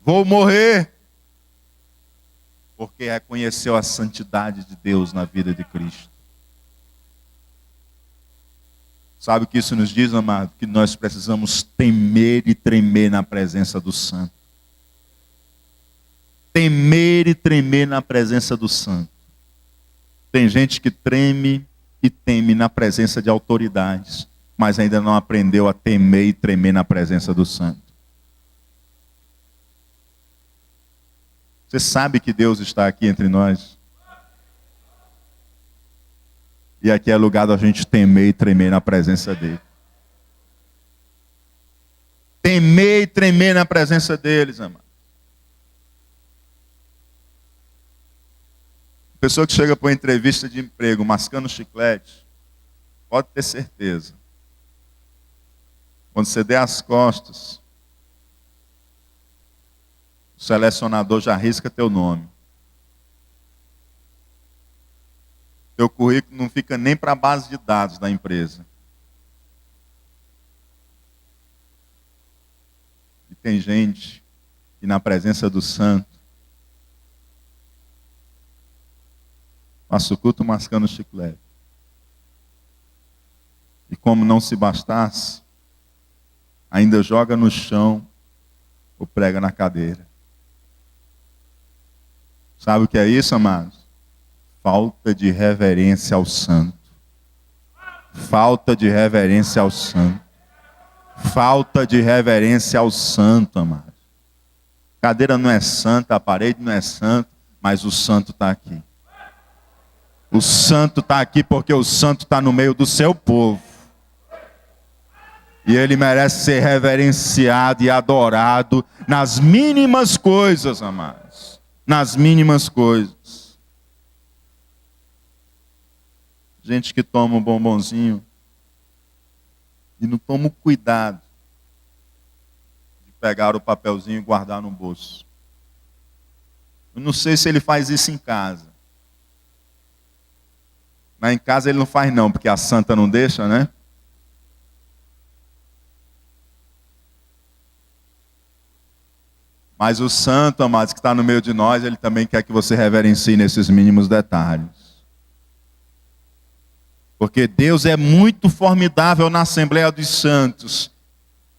Vou morrer. Porque reconheceu a santidade de Deus na vida de Cristo. Sabe o que isso nos diz, amado? Que nós precisamos temer e tremer na presença do Santo. Temer e tremer na presença do Santo. Tem gente que treme e teme na presença de autoridades, mas ainda não aprendeu a temer e tremer na presença do Santo. Você sabe que Deus está aqui entre nós? E aqui é lugar da gente temer e tremer na presença dEle. Temer e tremer na presença deles, amado. Pessoa que chega para uma entrevista de emprego mascando chiclete, pode ter certeza. Quando você der as costas, o selecionador já risca teu nome. Teu currículo não fica nem para a base de dados da empresa. E tem gente que na presença do santo passa o culto mascando chiclete. E como não se bastasse, ainda joga no chão ou prega na cadeira. Sabe o que é isso, amados? Falta de reverência ao santo. Falta de reverência ao santo. Falta de reverência ao santo, amados. A cadeira não é santa, a parede não é santa, mas o santo está aqui. O santo está aqui porque o santo está no meio do seu povo. E ele merece ser reverenciado e adorado nas mínimas coisas, amados. Nas mínimas coisas. Gente que toma um bombonzinho e não toma o cuidado de pegar o papelzinho e guardar no bolso. Eu não sei se ele faz isso em casa. Mas em casa ele não faz não, porque a santa não deixa, né? Mas o santo, amados, que está no meio de nós, ele também quer que você reverencie nesses mínimos detalhes. Porque Deus é muito formidável na Assembleia dos Santos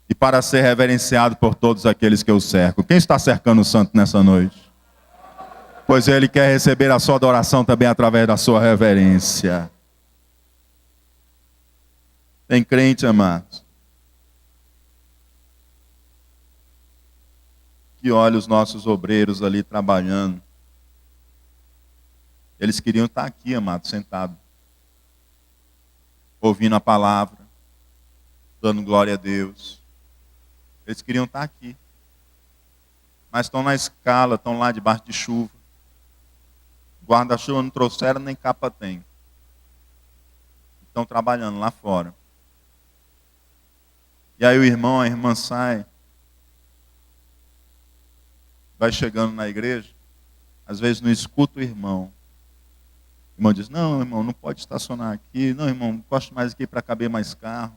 e para ser reverenciado por todos aqueles que o cercam. Quem está cercando o santo nessa noite? Pois ele quer receber a sua adoração também através da sua reverência. Tem crente, amados, que olha os nossos obreiros ali trabalhando. Eles queriam estar aqui, amados, sentados, ouvindo a palavra, dando glória a Deus. Eles queriam estar aqui. Mas estão na escala, estão lá debaixo de chuva. Guarda-chuva não trouxeram, nem capa tem. Estão trabalhando lá fora. E aí o irmão, a irmã sai. Vai chegando na igreja. Às vezes não escuta o irmão. O irmão diz, não, irmão, não pode estacionar aqui. Não, irmão, não gosto mais aqui para caber mais carro.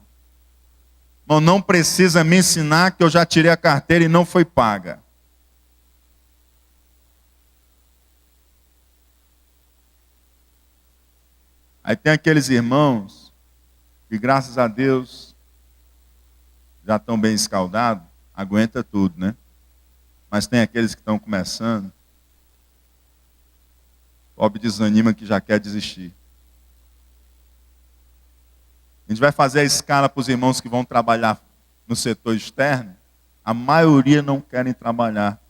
Irmão, não precisa me ensinar que eu já tirei a carteira e não foi paga. Aí tem aqueles irmãos que, graças a Deus, já estão bem escaldados, aguenta tudo, né? Mas tem aqueles que estão começando, pobre desanima que já quer desistir. A gente vai fazer a escala para os irmãos que vão trabalhar no setor externo. A maioria não querem trabalhar,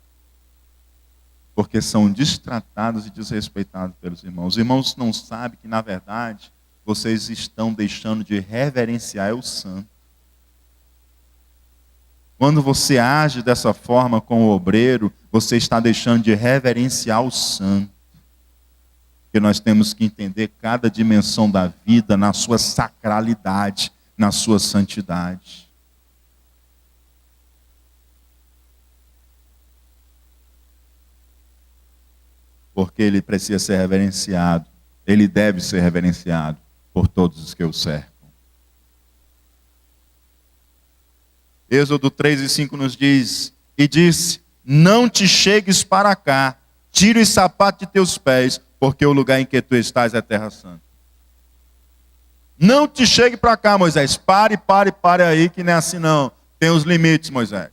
porque são destratados e desrespeitados pelos irmãos. Os irmãos não sabem que, na verdade, vocês estão deixando de reverenciar o santo. Quando você age dessa forma com o obreiro, você está deixando de reverenciar o santo. Porque nós temos que entender cada dimensão da vida na sua sacralidade, na sua santidade. Porque ele precisa ser reverenciado. Ele deve ser reverenciado. por todos os que o cercam. Êxodo 3:5 nos diz, e disse, não te chegues para cá, tira os sapatos de teus pés, porque o lugar em que tu estás é terra santa. Não te chegue para cá, Moisés. Pare aí, que não é assim não. Tem os limites, Moisés.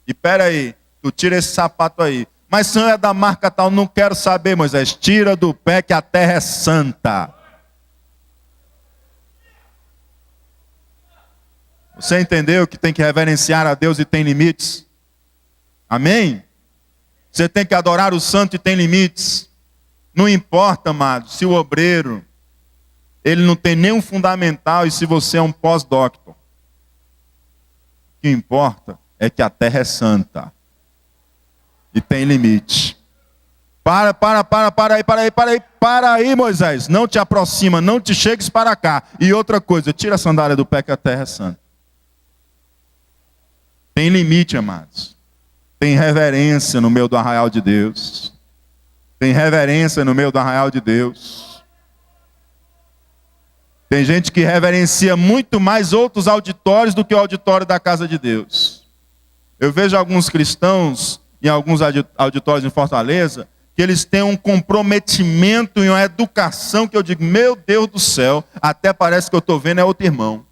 E pera aí, tu tira esse sapato aí. Mas se não é da marca tal, não quero saber, Moisés. Tira do pé que a terra é santa. Você entendeu que tem que reverenciar a Deus e tem limites? Amém? Você tem que adorar o santo e tem limites. Não importa, amado, se o obreiro ele não tem nenhum fundamental e se você é um pós-doctor. O que importa é que a terra é santa. E tem limite. Para aí, Moisés. Não te aproxima, não te chegues para cá. E outra coisa, tira a sandália do pé que a terra é santa. Tem limite, amados. Tem reverência no meio do arraial de Deus. Tem reverência no meio do arraial de Deus. Tem gente que reverencia muito mais outros auditórios do que o auditório da casa de Deus. Eu vejo alguns cristãos em alguns auditórios em Fortaleza, que eles têm um comprometimento e uma educação que eu digo, meu Deus do céu, até parece que eu estou vendo é outro irmão.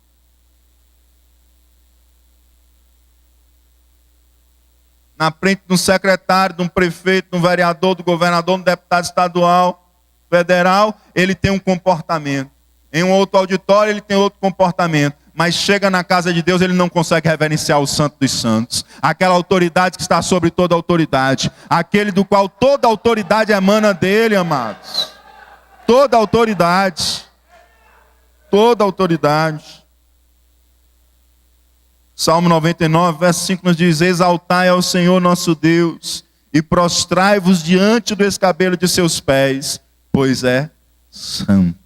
Na frente de um secretário, de um prefeito, de um vereador, do governador, de um deputado estadual, federal, ele tem um comportamento. Em um outro auditório ele tem outro comportamento. Mas chega na casa de Deus, ele não consegue reverenciar o santo dos santos. Aquela autoridade que está sobre toda autoridade. Aquele do qual toda autoridade emana dele, amados. Toda autoridade. Toda autoridade. Salmo 99, verso 5 nos diz, exaltai ao Senhor nosso Deus e prostrai-vos diante do escabelo de seus pés, pois é santo.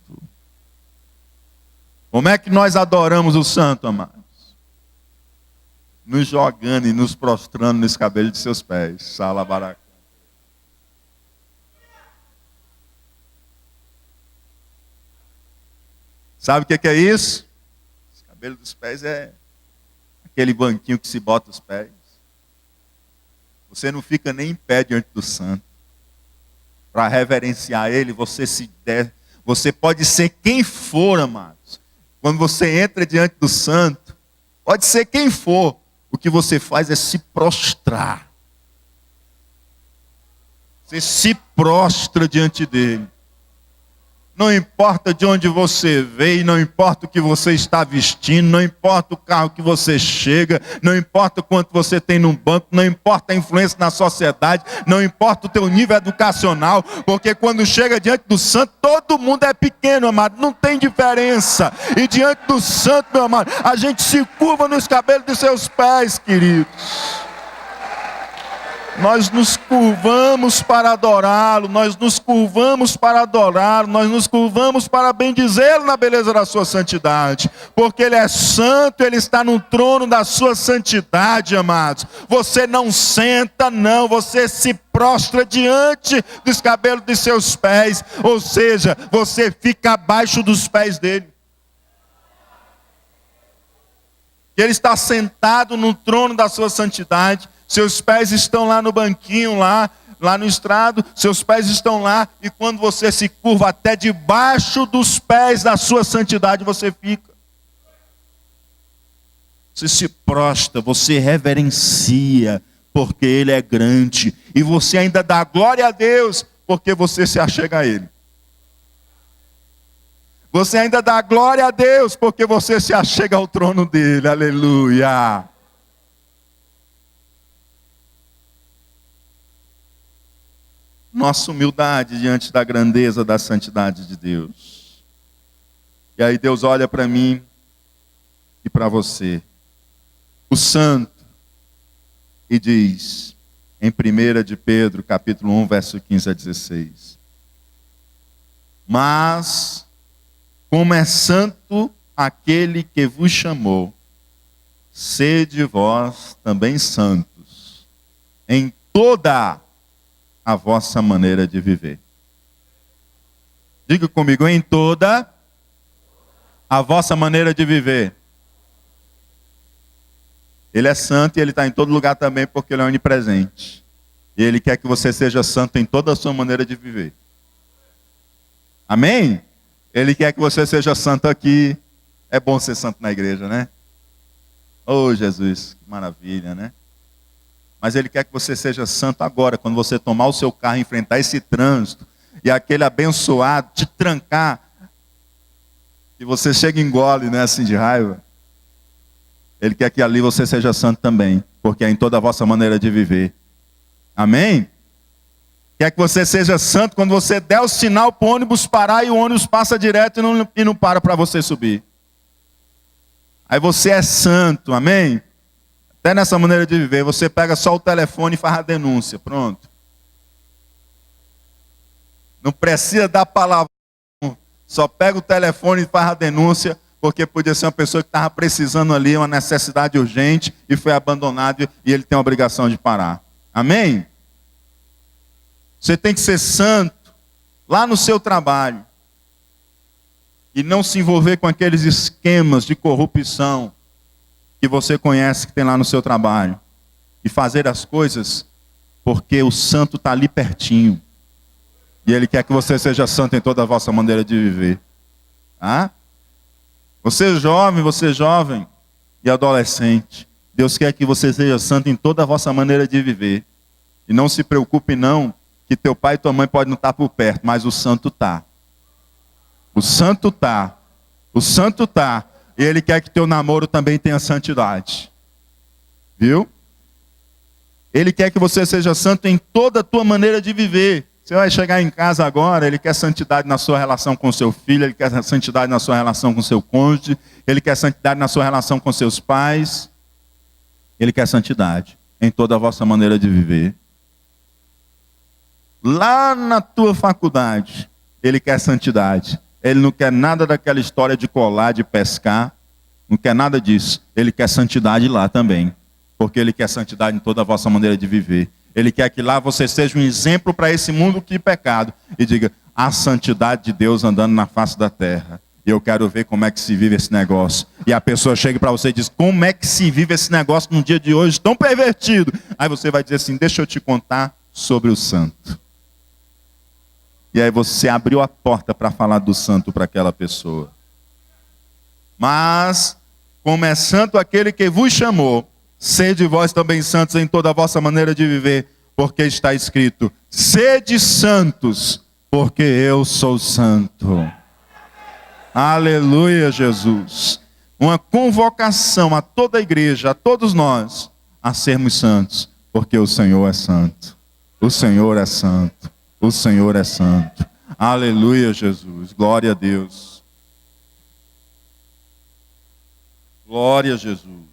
Como é que nós adoramos o santo, amados? Nos jogando e nos prostrando no escabelo de seus pés. Salabaracá. Sabe o que é isso? O escabelo dos pés é aquele banquinho que se bota os pés. Você não fica nem em pé diante do santo. Para reverenciar ele, você pode ser quem for, amados. Quando você entra diante do santo, pode ser quem for, o que você faz é se prostrar. Você se prostra diante dele. Não importa de onde você veio, não importa o que você está vestindo, não importa o carro que você chega, não importa quanto você tem no banco, não importa a influência na sociedade, não importa o teu nível educacional, porque quando chega diante do santo, todo mundo é pequeno, amado, não tem diferença. E diante do santo, meu amado, a gente se curva nos cabelos de seus pés, queridos. Nós nos curvamos para adorá-lo, nós nos curvamos para adorá-lo, nós nos curvamos para bendizê-lo na beleza da sua santidade, porque ele é santo, ele está no trono da sua santidade, amados. Você não senta, não, você se prostra diante dos cabelos de seus pés, ou seja, você fica abaixo dos pés dele. Ele está sentado no trono da sua santidade. Seus pés estão lá no banquinho, lá no estrado, seus pés estão lá, e quando você se curva até debaixo dos pés da sua santidade, você fica. Você se prostra, você reverencia, porque ele é grande, e você ainda dá glória a Deus, porque você se achega a ele. Você ainda dá glória a Deus, porque você se achega ao trono dele, aleluia. Nossa humildade diante da grandeza da santidade de Deus. E aí Deus olha para mim e para você, o santo, e diz, em 1 de Pedro, capítulo 1, verso 15 a 16. Mas, como é santo aquele que vos chamou, sede vós também santos, em toda a vossa maneira de viver. Diga comigo, em toda a vossa maneira de viver. Ele é santo e ele está em todo lugar também porque ele é onipresente. E ele quer que você seja santo em toda a sua maneira de viver. Amém? Ele quer que você seja santo aqui. É bom ser santo na igreja, né? Oh, Jesus, que maravilha, né? Mas ele quer que você seja santo agora, quando você tomar o seu carro e enfrentar esse trânsito, e aquele abençoado te trancar, e você chega e engole, né, assim de raiva. Ele quer que ali você seja santo também, porque é em toda a vossa maneira de viver. Amém? Quer que você seja santo quando você der o sinal para o ônibus parar e o ônibus passa direto e não para você subir. Aí você é santo, amém? Até nessa maneira de viver, você pega só o telefone e faz a denúncia, pronto. Não precisa dar palavra, só pega o telefone e faz a denúncia, porque podia ser uma pessoa que estava precisando ali, uma necessidade urgente, e foi abandonado e ele tem a obrigação de parar. Amém? Você tem que ser santo lá no seu trabalho. E não se envolver com aqueles esquemas de corrupção que você conhece que tem lá no seu trabalho. E fazer as coisas porque o santo está ali pertinho. E ele quer que você seja santo em toda a vossa maneira de viver. Ah? Você jovem e adolescente. Deus quer que você seja santo em toda a vossa maneira de viver. E não se preocupe não, que teu pai e tua mãe podem não estar por perto, mas o santo está. O santo está. O santo está. E ele quer que teu namoro também tenha santidade. Viu? Ele quer que você seja santo em toda a tua maneira de viver. Você vai chegar em casa agora, ele quer santidade na sua relação com seu filho, ele quer santidade na sua relação com seu cônjuge, ele quer santidade na sua relação com seus pais. Ele quer santidade em toda a vossa maneira de viver. Lá na tua faculdade, ele quer santidade. Ele não quer nada daquela história de colar, de pescar. Não quer nada disso. Ele quer santidade lá também. Porque ele quer santidade em toda a vossa maneira de viver. Ele quer que lá você seja um exemplo para esse mundo que é pecado. E diga, a santidade de Deus andando na face da terra. E eu quero ver como é que se vive esse negócio. E a pessoa chega para você e diz, como é que se vive esse negócio no dia de hoje tão pervertido? Aí você vai dizer assim, deixa eu te contar sobre o santo. E aí você abriu a porta para falar do santo para aquela pessoa. Mas, como é santo aquele que vos chamou, sede vós também santos em toda a vossa maneira de viver, porque está escrito, sede santos, porque eu sou santo. Aleluia, Jesus. Uma convocação a toda a igreja, a todos nós, a sermos santos, porque o Senhor é santo. O Senhor é santo. O Senhor é santo. Aleluia, Jesus. Glória a Deus. Glória a Jesus.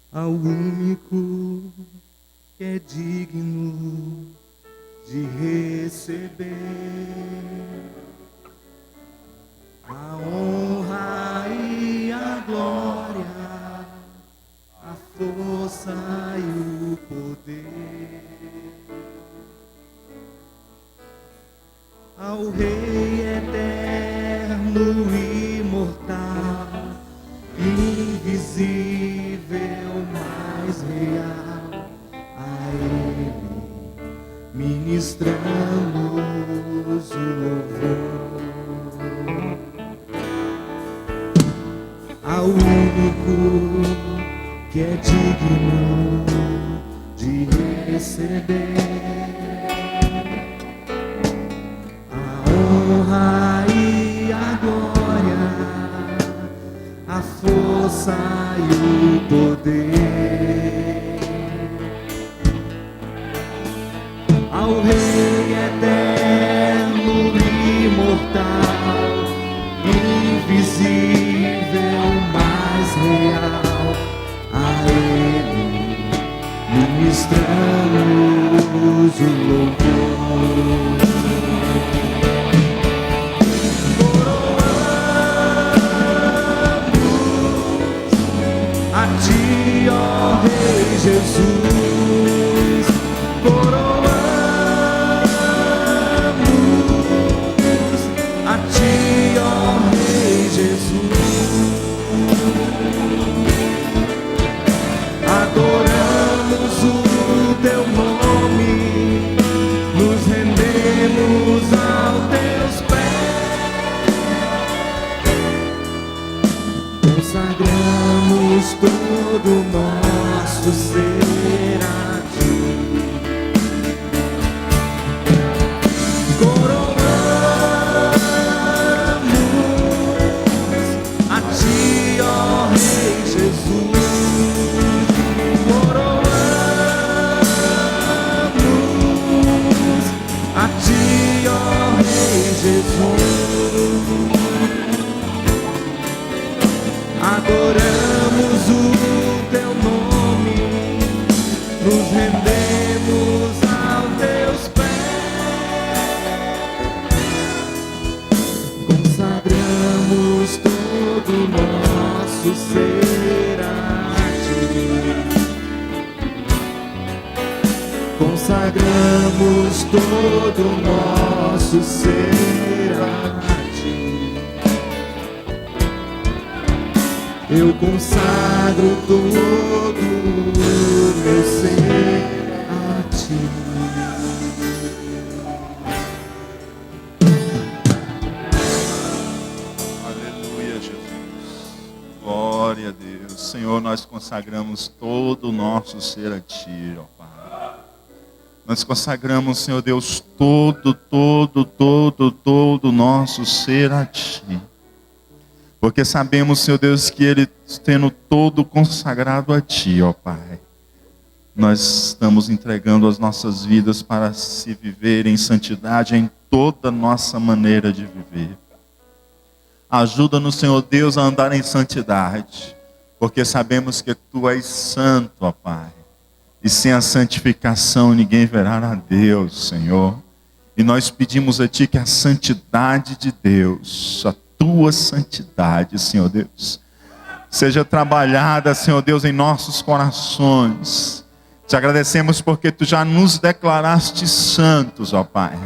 Ao único que é digno de receber a honra e a glória, a força e o poder, ao Rei eterno e imortal, invisível, mais real, a Ele ministramos o louvor. Ao único que é digno de receber a honra e a glória, a força e o poder, ao Rei eterno ministramos o louvor. Coroamos a Ti, ó Rei Jesus. Coroamos a Ti, ó Rei Jesus. Adoramos o Teu nome, nos rendemos aos Teus pés, consagramos todo o nosso ser a Ti. Coroamos a Ti, ó Rei Jesus. A Ti, ó Rei Jesus, adoramos o Teu nome, nos rendemos aos Teus pés, consagramos todo o nosso ser a Ti. Consagramos todo o nosso ser a Ti. Eu consagro todo o meu ser a Ti. Aleluia, Jesus. Glória a Deus. Senhor, nós consagramos todo o nosso ser a Ti, ó Pai. Nós consagramos, Senhor Deus, todo o nosso ser a Ti. Porque sabemos, Senhor Deus, que Ele tendo todo consagrado a Ti, ó Pai, nós estamos entregando as nossas vidas para se viver em santidade em toda a nossa maneira de viver. Ajuda-nos, Senhor Deus, a andar em santidade, porque sabemos que Tu és santo, ó Pai. E sem a santificação ninguém verá a Deus, Senhor. E nós pedimos a Ti que a santidade de Deus, a Tua santidade, Senhor Deus, seja trabalhada, Senhor Deus, em nossos corações. Te agradecemos porque Tu já nos declaraste santos, ó Pai.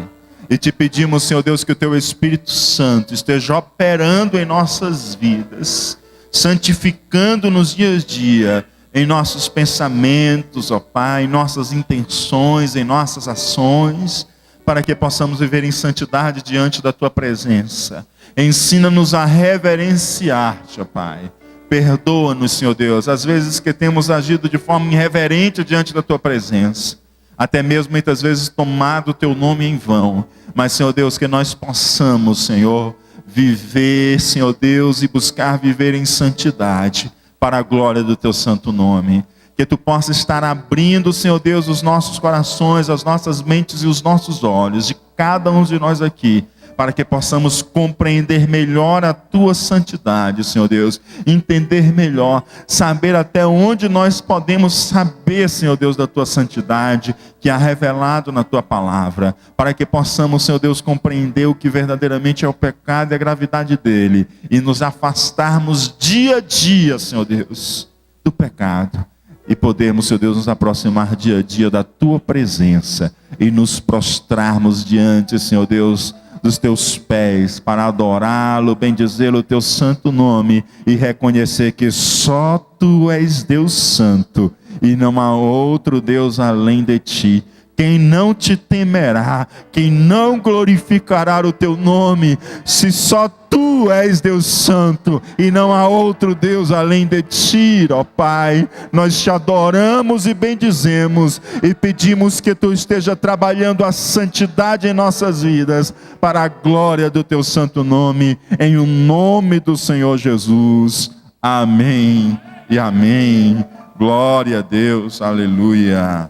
E Te pedimos, Senhor Deus, que o Teu Espírito Santo esteja operando em nossas vidas, santificando-nos dia a dia, em nossos pensamentos, ó Pai, em nossas intenções, em nossas ações, para que possamos viver em santidade diante da Tua presença. Ensina-nos a reverenciar-te, ó Pai. Perdoa-nos, Senhor Deus, às vezes que temos agido de forma irreverente diante da Tua presença, até mesmo muitas vezes tomado o Teu nome em vão. Mas, Senhor Deus, que nós possamos, Senhor, viver, Senhor Deus, e buscar viver em santidade, para a glória do Teu santo nome. Que Tu possa estar abrindo, Senhor Deus, os nossos corações, as nossas mentes e os nossos olhos, de cada um de nós aqui, para que possamos compreender melhor a Tua santidade, Senhor Deus, entender melhor, saber até onde nós podemos saber, Senhor Deus, da Tua santidade, que há revelado na Tua palavra, para que possamos, Senhor Deus, compreender o que verdadeiramente é o pecado e a gravidade dele, e nos afastarmos dia a dia, Senhor Deus, do pecado, e podemos, Senhor Deus, nos aproximar dia a dia da Tua presença, e nos prostrarmos diante, Senhor Deus, dos Teus pés, para adorá-lo, bendizê-lo, o Teu santo nome, e reconhecer que só Tu és Deus santo, e não há outro Deus além de Ti. Quem não Te temerá, quem não glorificará o Teu nome, se só Tu és Deus santo, e não há outro Deus além de Ti, ó Pai. Nós Te adoramos e bendizemos, e pedimos que Tu esteja trabalhando a santidade em nossas vidas, para a glória do Teu santo nome, em o nome do Senhor Jesus. Amém e amém. Glória a Deus, aleluia.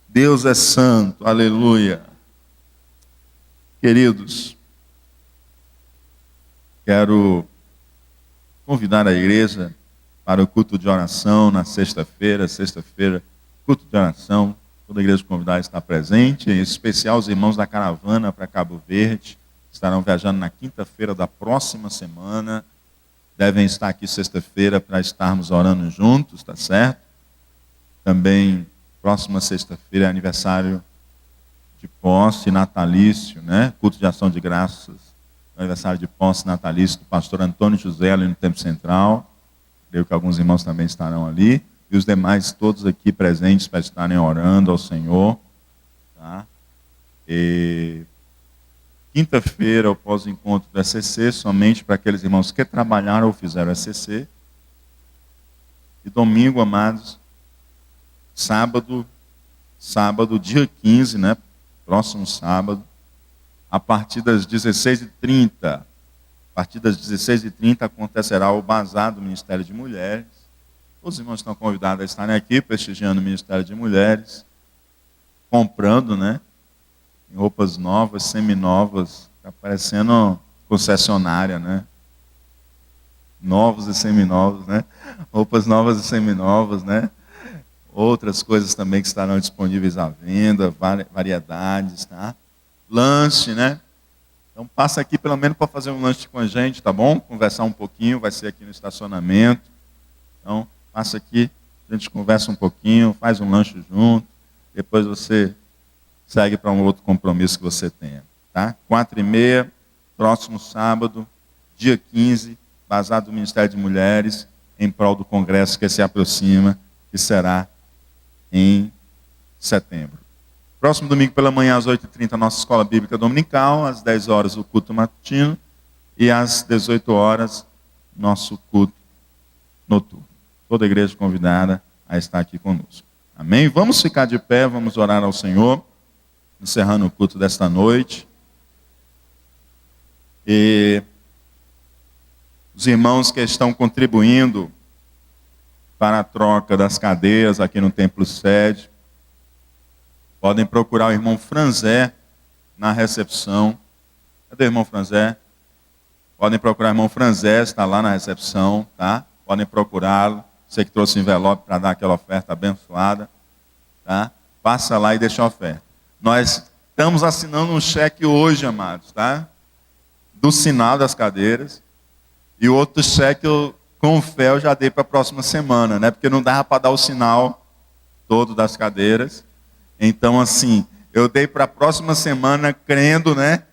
Deus é santo, aleluia. Queridos, quero convidar a igreja para o culto de oração na sexta-feira, culto de oração, toda a igreja convidada está presente, em especial os irmãos da caravana para Cabo Verde, estarão viajando na quinta-feira da próxima semana, devem estar aqui sexta-feira para estarmos orando juntos, tá certo? Também, próxima sexta-feira é aniversário de posse natalício, né? Culto de ação de graças, aniversário de posse natalício do pastor Antônio José, ali no Templo Central. Creio que alguns irmãos também estarão ali. E os demais, todos aqui presentes, para estarem orando ao Senhor. Tá? E quinta-feira, o pós-encontro do ECC, somente para aqueles irmãos que trabalharam ou fizeram ECC. E domingo, amados, sábado, dia 15, né? Próximo sábado, a partir das 16h30. A partir das 16h30 acontecerá o bazar do Ministério de Mulheres. Os irmãos estão convidados a estarem aqui, prestigiando o Ministério de Mulheres, comprando, né? Roupas novas, seminovas, está parecendo concessionária, né? Novos e seminovos, né? Roupas novas e seminovas, né? Outras coisas também que estarão disponíveis à venda, variedades, tá? Lanche, né? Então passa aqui pelo menos para fazer um lanche com a gente, tá bom? Conversar um pouquinho, vai ser aqui no estacionamento. Então passa aqui, a gente conversa um pouquinho, faz um lanche junto, depois você segue para um outro compromisso que você tenha, tá? 4h30, próximo sábado, dia 15, bazar do Ministério de Mulheres, em prol do congresso que se aproxima, que será em setembro. Próximo domingo pela manhã, às 8h30, nossa escola bíblica dominical, às 10 horas o culto matutino e às 18 horas nosso culto noturno. Toda a igreja convidada a estar aqui conosco. Amém? Vamos ficar de pé, vamos orar ao Senhor, encerrando o culto desta noite. E os irmãos que estão contribuindo para a troca das cadeiras aqui no Templo Sede, podem procurar o irmão Franzé na recepção. Cadê o irmão Franzé? Podem procurar o irmão Franzé, está lá na recepção, tá? Podem procurá-lo. Você que trouxe envelope para dar aquela oferta abençoada, tá? Passa lá e deixa a oferta. Nós estamos assinando um cheque hoje, amados, tá? Do sinal das cadeiras. E o outro cheque, com fé, eu já dei para a próxima semana, né? Porque não dava para dar o sinal todo das cadeiras. Então, assim, eu dei para a próxima semana, crendo, né?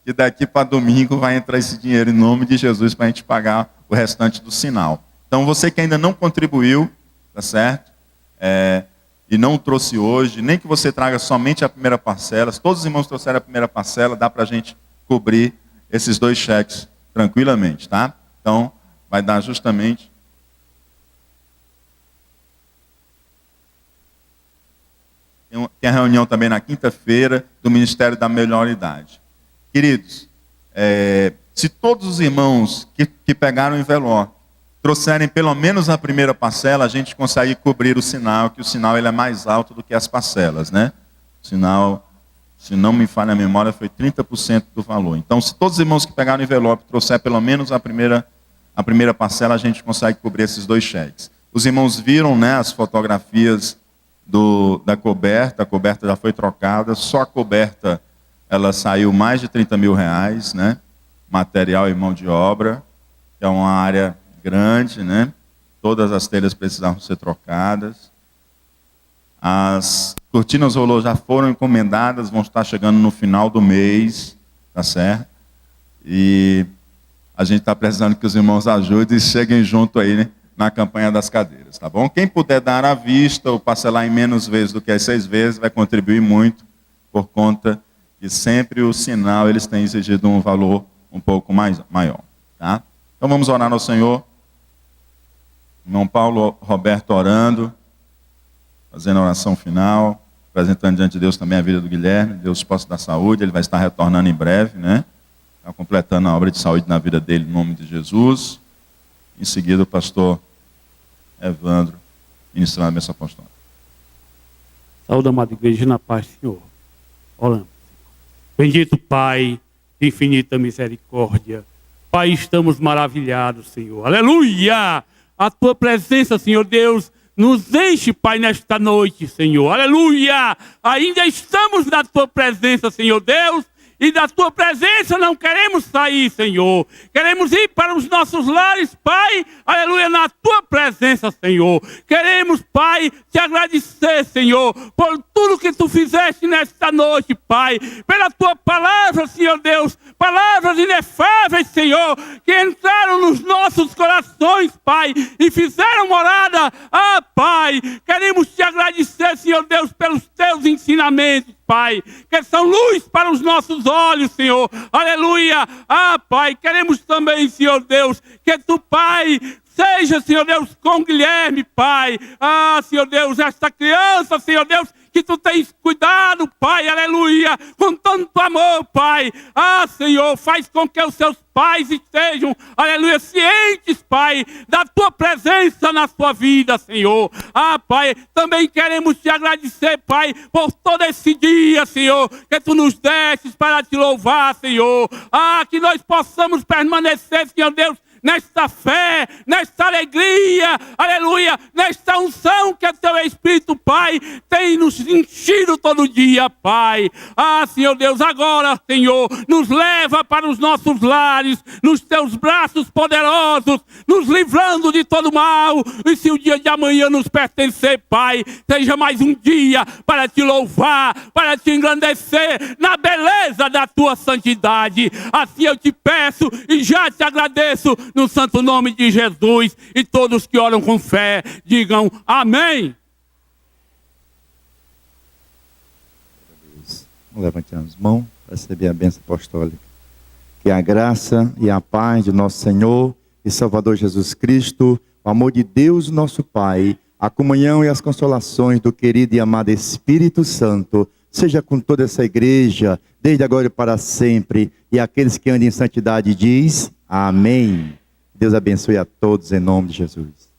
Que daqui para domingo vai entrar esse dinheiro em nome de Jesus para a gente pagar o restante do sinal. Então, você que ainda não contribuiu, tá certo? E não trouxe hoje, nem que você traga somente a primeira parcela. Se todos os irmãos trouxerem a primeira parcela, dá para a gente cobrir esses 2 cheques tranquilamente, tá? Então, vai dar justamente... Tem a reunião também na quinta-feira do Ministério da Melhor Idade. Queridos, se todos os irmãos que pegaram o envelope trouxerem pelo menos a primeira parcela, a gente consegue cobrir o sinal, que o sinal ele é mais alto do que as parcelas, né? O sinal, se não me falha a memória, foi 30% do valor. Então, se todos os irmãos que pegaram o envelope trouxer pelo menos a primeira parcela, a gente consegue cobrir esses 2 cheques. Os irmãos viram, né, as fotografias da coberta, a coberta já foi trocada, só a coberta ela saiu mais de R$30 mil, né? Material e mão de obra, que é uma área grande, né? Todas as telhas precisavam ser trocadas. As cortinas rolô já foram encomendadas, vão estar chegando no final do mês, tá certo? E a gente está precisando que os irmãos ajudem e cheguem junto aí, né, na campanha das cadeiras, tá bom? Quem puder dar à vista ou parcelar em menos vezes do que as 6 vezes, vai contribuir muito, por conta que sempre o sinal, eles têm exigido um valor um pouco maior, tá? Então vamos orar ao Senhor. Irmão Paulo Roberto orando, fazendo a oração final, apresentando diante de Deus também a vida do Guilherme. Deus possa dar saúde, ele vai estar retornando em breve, né? Está completando a obra de saúde na vida dele, em nome de Jesus. Em seguida, o pastor Evandro, ministrando a bênção apostólica. Saúde, amada igreja, na paz, Senhor. Oramos. Bendito Pai, de infinita misericórdia. Pai, estamos maravilhados, Senhor. Aleluia! a tua presença, Senhor Deus, nos enche, Pai, nesta noite, Senhor. Aleluia! Ainda estamos na tua presença, Senhor Deus. E da tua presença não queremos sair, Senhor. Queremos ir para os nossos lares, Pai. Aleluia, na tua presença, Senhor. Queremos, Pai, te agradecer, Senhor, por tudo que tu fizeste nesta noite, Pai. Pela tua palavra, Senhor Deus. Palavras inefáveis, Senhor, que entraram nos nossos corações, Pai, e fizeram morada. Ah, Pai, queremos te agradecer, Senhor Deus, pelos teus ensinamentos, Pai, que são luz para os nossos olhos, Senhor. Aleluia. Ah, Pai, queremos também, Senhor Deus, que tu, Pai, seja, Senhor Deus, com Guilherme, Pai. Ah, Senhor Deus, esta criança, Senhor Deus, que tu tens cuidado, Pai, aleluia, com tanto amor, Pai. Ah, Senhor, faz com que os seus pais estejam, aleluia, cientes, Pai, da tua presença na sua vida, Senhor. Ah, Pai, também queremos te agradecer, Pai, por todo esse dia, Senhor, que tu nos destes para te louvar, Senhor. Ah, que nós possamos permanecer, Senhor Deus, nesta fé, nesta alegria, aleluia, nesta unção que o teu Espírito, Pai, tem nos enchido todo dia, Pai. Ah, Senhor Deus, agora, Senhor, nos leva para os nossos lares, nos teus braços poderosos, nos livrando de todo mal. E se o dia de amanhã nos pertencer, Pai, seja mais um dia para te louvar, para te engrandecer na beleza da tua santidade. Assim eu te peço e já te agradeço, no santo nome de Jesus, e todos que oram com fé, digam amém. Vamos levantar as mãos para receber a bênção apostólica. Que a graça e a paz de nosso Senhor e Salvador Jesus Cristo, o amor de Deus, nosso Pai, a comunhão e as consolações do querido e amado Espírito Santo, seja com toda essa igreja, desde agora e para sempre, e aqueles que andam em santidade diz amém. Deus abençoe a todos em nome de Jesus.